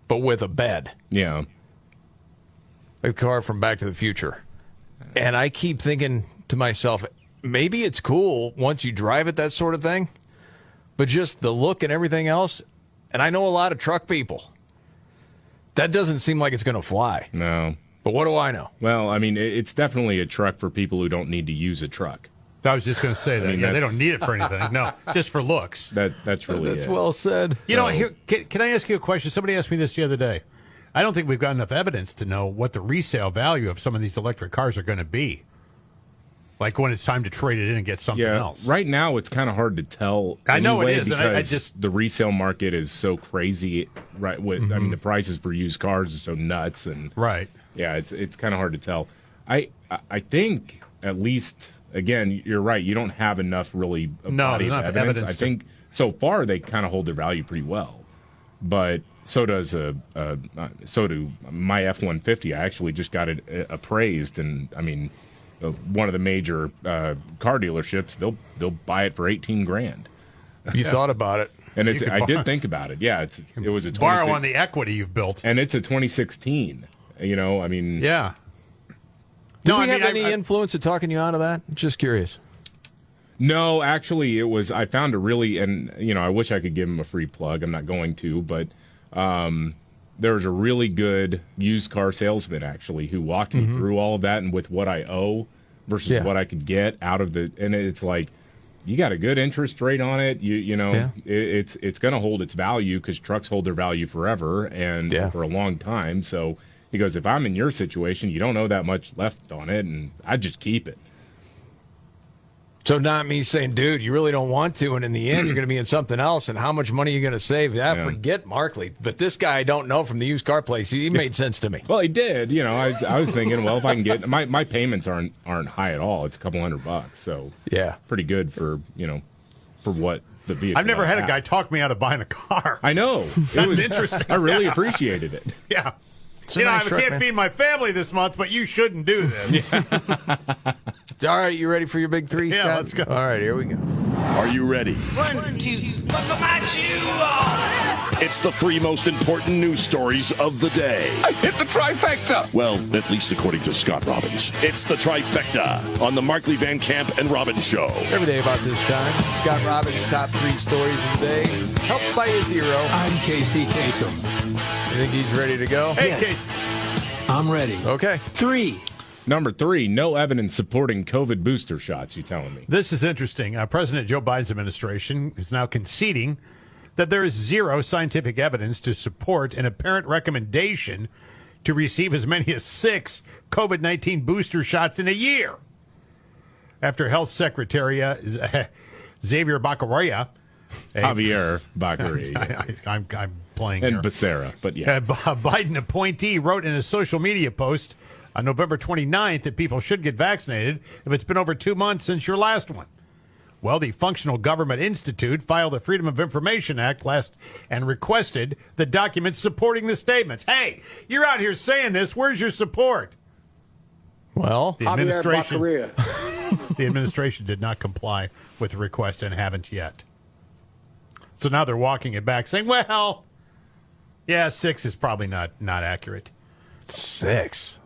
but with a bed. Yeah. A car from Back to the Future. And I keep thinking to myself, maybe it's cool once you drive it, that sort of thing. But just the look and everything else, and I know a lot of truck people, that doesn't seem like it's going to fly. No. But what do I know? Well, I mean, it's definitely a truck for people who don't need to use a truck. I was just going to say that. They don't need it for anything. No, just for looks. That's really That's well said. You know, can I ask you a question? Somebody asked me this the other day. I don't think we've got enough evidence to know what the resale value of some of these electric cars are going to be. Like when it's time to trade it in and get something else. Right now, it's kind of hard to tell. I know it is. Because And I just the resale market is so crazy. Right. I mean, the prices for used cars are so nuts. And right. Yeah, it's kind of hard to tell. I think at least, again, you're right. You don't have enough really body of evidence. I think so far they kind of hold their value pretty well. But so does so do my F-150. I actually just got it appraised, and I mean, one of the major car dealerships, they'll buy it for $18,000. You thought about it, and I did think about it. Yeah, it was a borrow on the equity you've built, and it's a 2016. You know, I mean, yeah. Do we have any influence of talking you out of that? Just curious. No, actually, it was. I found a really, and I wish I could give him a free plug. I'm not going to, but there was a really good used car salesman actually who walked me through all of that and with what I owe versus what I could get out of the. And it's like, you got a good interest rate on it. It's going to hold its value because trucks hold their value forever and for a long time. So he goes, if I'm in your situation, you don't owe that much left on it, and I just keep it. So not me saying, dude, you really don't want to, and in the end, you're going to be in something else, and how much money are you going to save? Forget Markley. But this guy I don't know from the used car place. He made sense to me. Well, he did. I was thinking, well, if I can get my payments aren't high at all. It's a couple $100, so pretty good for for what the vehicle. I've never had a guy talk me out of buying a car. I know. That's interesting. I really appreciated it. Yeah. I can't feed my family this month, but you shouldn't do this. All right, you ready for your big three, Yeah, Scott? let's go. All right, here we go. Are you ready? 1, 2, buckle my shoe on. It's the 3 most important news stories of the day. I hit the trifecta. Well, at least according to Scott Robbins. It's the trifecta on the Markley, Van Camp, and Robbins show. Every day about this time, Scott Robbins' top 3 stories of the day, helped by his hero. I'm Casey Kasem. You think he's ready to go? Hey, Casey. I'm ready. Okay. 3. Number 3, no evidence supporting COVID booster shots, you telling me? This is interesting. President Joe Biden's administration is now conceding that there is zero scientific evidence to support an apparent recommendation to receive as many as 6 COVID-19 booster shots in a year. After Health Secretary Xavier Becerra, Javier Becerra. I'm playing and here. Becerra, but yeah. A Biden appointee wrote in a social media post on November 29th that people should get vaccinated if it's been over 2 months since your last one. Well, the Functional Government Institute filed a Freedom of Information Act and requested the documents supporting the statements. Hey, you're out here saying this. Where's your support? Well, the administration did not comply with the request and haven't yet. So now they're walking it back, saying, well, yeah, 6 is probably not accurate. 6?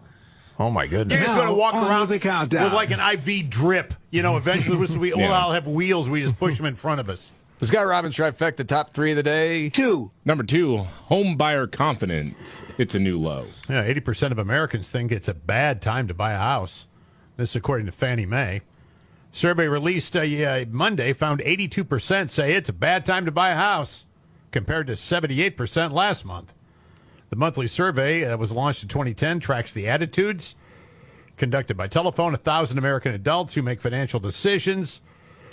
Oh, my goodness. You're just going to walk around with like an IV drip. You know, eventually we all have wheels. We just push them in front of us. The Scott Robbins trifecta, top 3 of the day. 2. Number 2, home buyer confidence. It's a new low. Yeah, 80% of Americans think it's a bad time to buy a house. This according to Fannie Mae. Survey released Monday found 82% say it's a bad time to buy a house, compared to 78% last month. The monthly survey that was launched in 2010 tracks the attitudes conducted by telephone, 1,000 American adults who make financial decisions.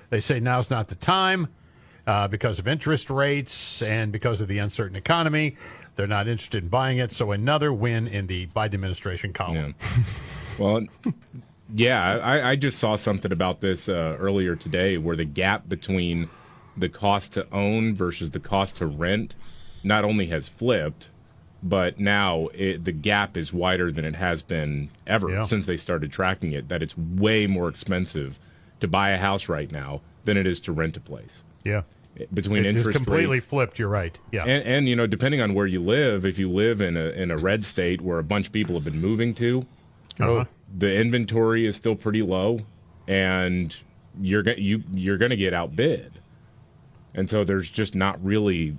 They say now's not the time because of interest rates and because of the uncertain economy. They're not interested in buying it. So another win in the Biden administration column. Yeah. Well, yeah, I just saw something about this earlier today where the gap between the cost to own versus the cost to rent not only has flipped, but now the gap is wider than it has been ever since they started tracking it, that it's way more expensive to buy a house right now than it is to rent a place. Yeah. Between interest it's completely rates. flipped, you're right. Yeah. And, you know, depending on where you live, if you live in a red state where a bunch of people have been moving to, the inventory is still pretty low, and you're going to get outbid. And so there's just not really,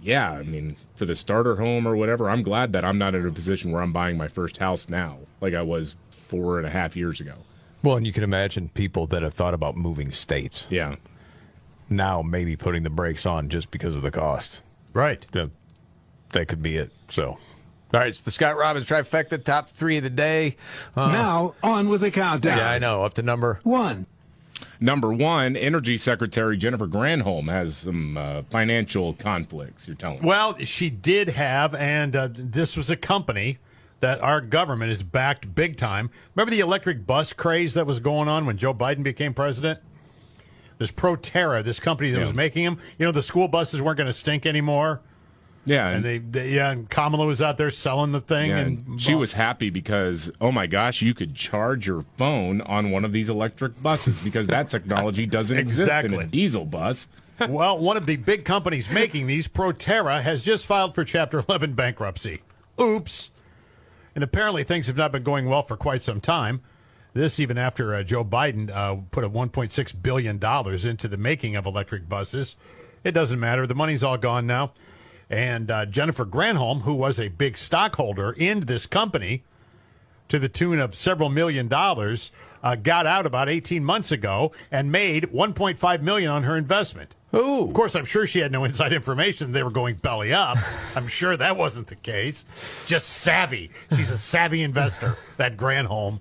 I mean, for the starter home or whatever, I'm glad that I'm not in a position where I'm buying my first house now, like I was 4.5 years ago. Well, and you can imagine people that have thought about moving states. Yeah. Now maybe putting the brakes on just because of the cost. Right. That could be it. So, all right, it's the Scott Robbins trifecta, top 3 of the day. Now, on with the countdown. Yeah, I know. Up to number 1. Number 1, Energy Secretary Jennifer Granholm has some financial conflicts, you're telling me. Well, she did have, and this was a company that our government is backed big time. Remember the electric bus craze that was going on when Joe Biden became president? This Proterra, this company that was making them. You know, the school buses weren't going to stink anymore. Yeah. And and Kamala was out there selling the thing. Yeah, and she was happy because, oh my gosh, you could charge your phone on one of these electric buses because that technology doesn't exist in a diesel bus. Well, one of the big companies making these, Proterra, has just filed for Chapter 11 bankruptcy. Oops. And apparently things have not been going well for quite some time. This even after Joe Biden put a $1.6 billion into the making of electric buses. It doesn't matter. The money's all gone now. And Jennifer Granholm, who was a big stockholder in this company to the tune of several $1 million, got out about 18 months ago and made $1.5 million on her investment. Ooh. Of course, I'm sure she had no inside information. They were going belly up. I'm sure that wasn't the case. Just savvy. She's a savvy investor, that Granholm.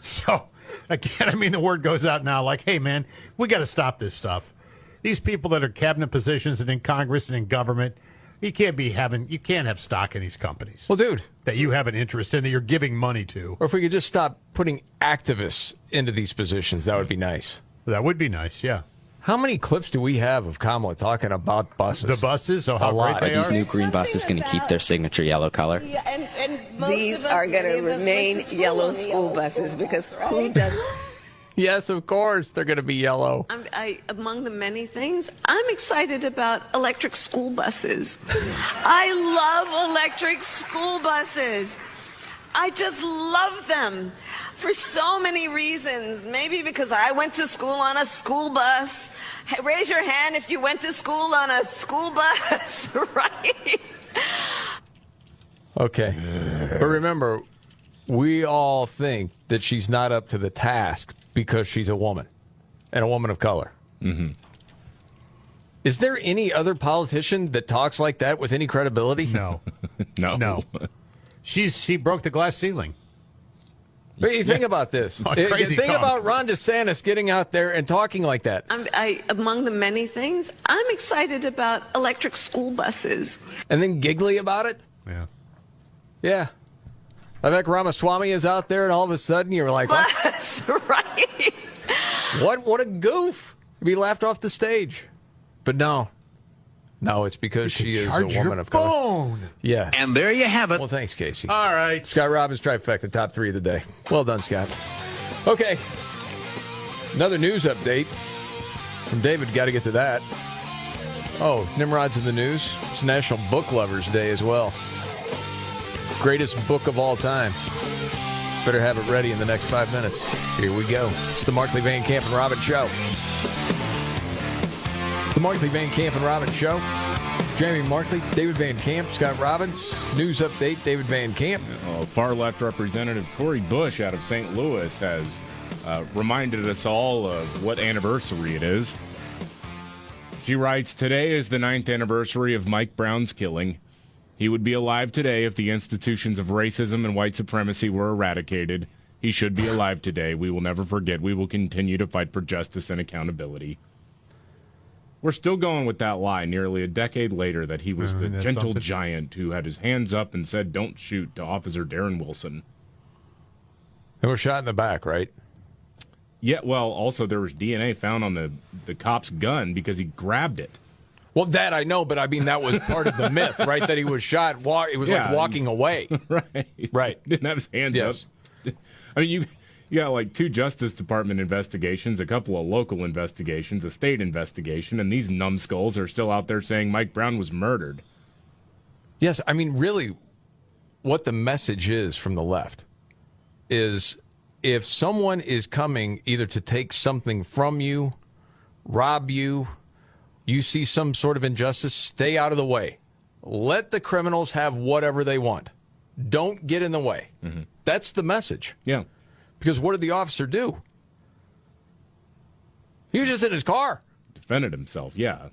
So, again, I mean, the word goes out now like, hey, man, we got to stop this stuff. These people that are cabinet positions and in Congress and in government, you can't have stock in these companies. Well, dude. That you have an interest in, that you're giving money to. Or if we could just stop putting activists into these positions, that would be nice. That would be nice, yeah. How many clips do we have of Kamala talking about buses? The buses? Oh, how great they are? Are these new green buses going to keep their signature yellow color? These are going to remain yellow school buses because who does... Yes, of course they're going to be yellow. Among the many things, I'm excited about electric school buses. I love electric school buses. I just love them for so many reasons. Maybe because I went to school on a school bus. Hey, raise your hand if you went to school on a school bus, right? Okay. But remember, we all think that she's not up to the task because she's a woman and a woman of color. Mm-hmm. Is there any other politician that talks like that with any credibility? No. No. She broke the glass ceiling. But you think about this. Crazy think talk. about Ron DeSantis getting out there and talking like that. Among the many things, I'm excited about electric school buses. And then giggly about it? Yeah. Yeah. Vivek Ramaswamy is out there, and all of a sudden you're like, Bus, right? what a goof. Be laughed off the stage. But no, it's because she is a woman of color. Phone. Yes. And there you have it. Well, thanks, Casey. All right. Scott Robbins, trifecta, top 3 of the day. Well done, Scott. Okay. Another news update from David. Got to get to that. Oh, Nimrod's in the news. It's National Book Lovers Day as well. Greatest book of all time. Better have it ready in the next 5 minutes. Here we go. It's the Markley, Van Camp, and Robbins Show. The Markley, Van Camp, and Robbins Show. Jamie Markley, David Van Camp, Scott Robbins. News update, David Van Camp. Far left Representative Cori Bush out of St. Louis has reminded us all of what anniversary it is. She writes, today is the 9th anniversary of Mike Brown's killing. He would be alive today if the institutions of racism and white supremacy were eradicated. He should be alive today. We will never forget. We will continue to fight for justice and accountability. We're still going with that lie nearly a decade later that he was the gentle giant who had his hands up and said, don't shoot, to Officer Darren Wilson. And was shot in the back, right? Yeah, well, also there was DNA found on the cop's gun because he grabbed it. Well, that I know, but I mean, that was part of the myth, right? That he was shot. It was like walking away. Right. Didn't have his hands up. I mean, you got like 2 Justice Department investigations, a couple of local investigations, a state investigation, and these numbskulls are still out there saying Mike Brown was murdered. Yes, I mean, really, what the message is from the left is if someone is coming either to take something from you, rob you, you see some sort of injustice, stay out of the way. Let the criminals have whatever they want. Don't get in the way. Mm-hmm. That's the message. Yeah. Because what did the officer do? He was just in his car. Defended himself, yeah.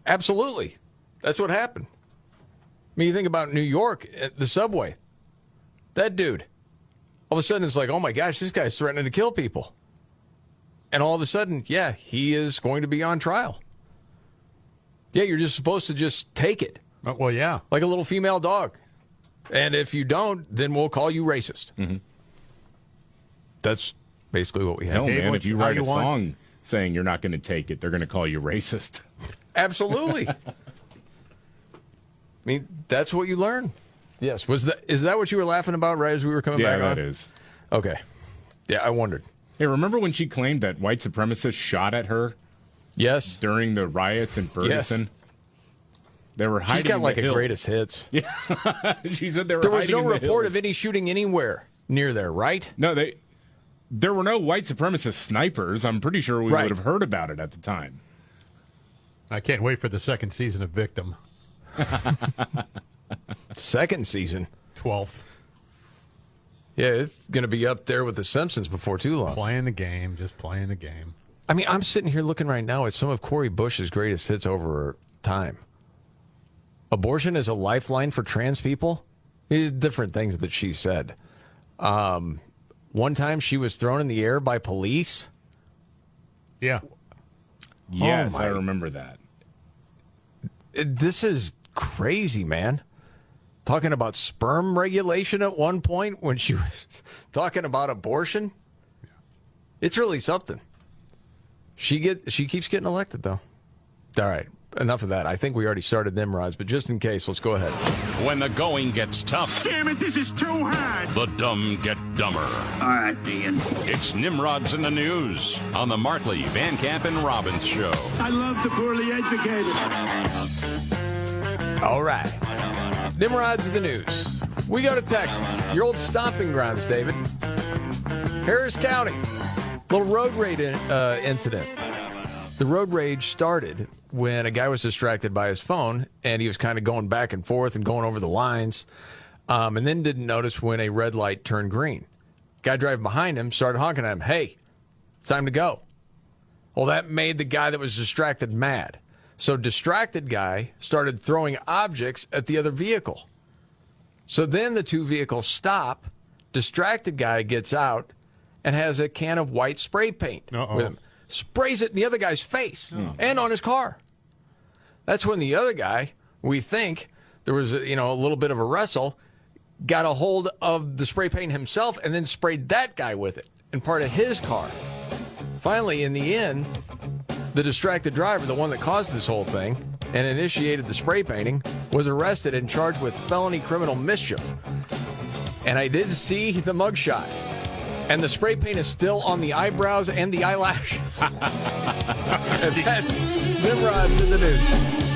Absolutely. That's what happened. I mean, you think about New York, the subway. That dude. All of a sudden, it's like, oh my gosh, this guy's threatening to kill people. And all of a sudden, yeah, he is going to be on trial. Yeah, you're just supposed to just take it. Well, yeah. Like a little female dog. And if you don't, then we'll call you racist. Mm-hmm. That's basically what we have. Hell, man, if you write a want. song saying you're not going to take it, they're going to call you racist. Absolutely. I mean, that's what you learn. Yes. Is that what you were laughing about right as we were coming back on? Yeah, that is. Okay. Yeah, I wondered. Hey, remember when she claimed that white supremacists shot at her? Yes. During the riots in Ferguson? Yes. They were hiding. She's got like in the a hills. greatest hits. Yeah. She said they were There was hiding no in the report hills. of any shooting anywhere near there, right? No, there were no white supremacist snipers. I'm pretty sure we would have heard about it at the time. I can't wait for the second season of Victim. Second season? 12th. Yeah, it's going to be up there with The Simpsons before too long. Playing the game, just playing the game. I mean, I'm sitting here looking right now at some of Cori Bush's greatest hits over time. Abortion is a lifeline for trans people. These different things that she said. One time she was thrown in the air by police. Yeah. Yes, I remember that. This is crazy, man. Talking about sperm regulation at one point when she was talking about abortion. It's really something. She keeps getting elected, though. All right. enough of that. I think we already started Nimrods, but just in case, let's go ahead. When the going gets tough. Damn it, this is too hard. The dumb get dumber. All right, Ian. It's Nimrods in the News on the Markley, Van Camp, and Robbins Show. I love the poorly educated. All right. Nimrods in the News. We go to Texas, your old stomping grounds, David. Harris County. Little road rage incident. The road rage started when a guy was distracted by his phone, and he was kind of going back and forth and going over the lines, and then didn't notice when a red light turned green. Guy driving behind him started honking at him, "Hey, it's time to go." Well, that made the guy that was distracted mad. So distracted guy started throwing objects at the other vehicle. So then the two vehicles stop. Distracted guy gets out and has a can of white spray paint with him. Sprays it in the other guy's face and on his car. That's when the other guy, we think there was a little bit of a wrestle, got a hold of the spray paint himself and then sprayed that guy with it in part of his car. Finally, in the end, the distracted driver, the one that caused this whole thing and initiated the spray painting, was arrested and charged with felony criminal mischief. And I did see the mugshot. And the spray paint is still on the eyebrows and the eyelashes. And that's Nimrods in the News.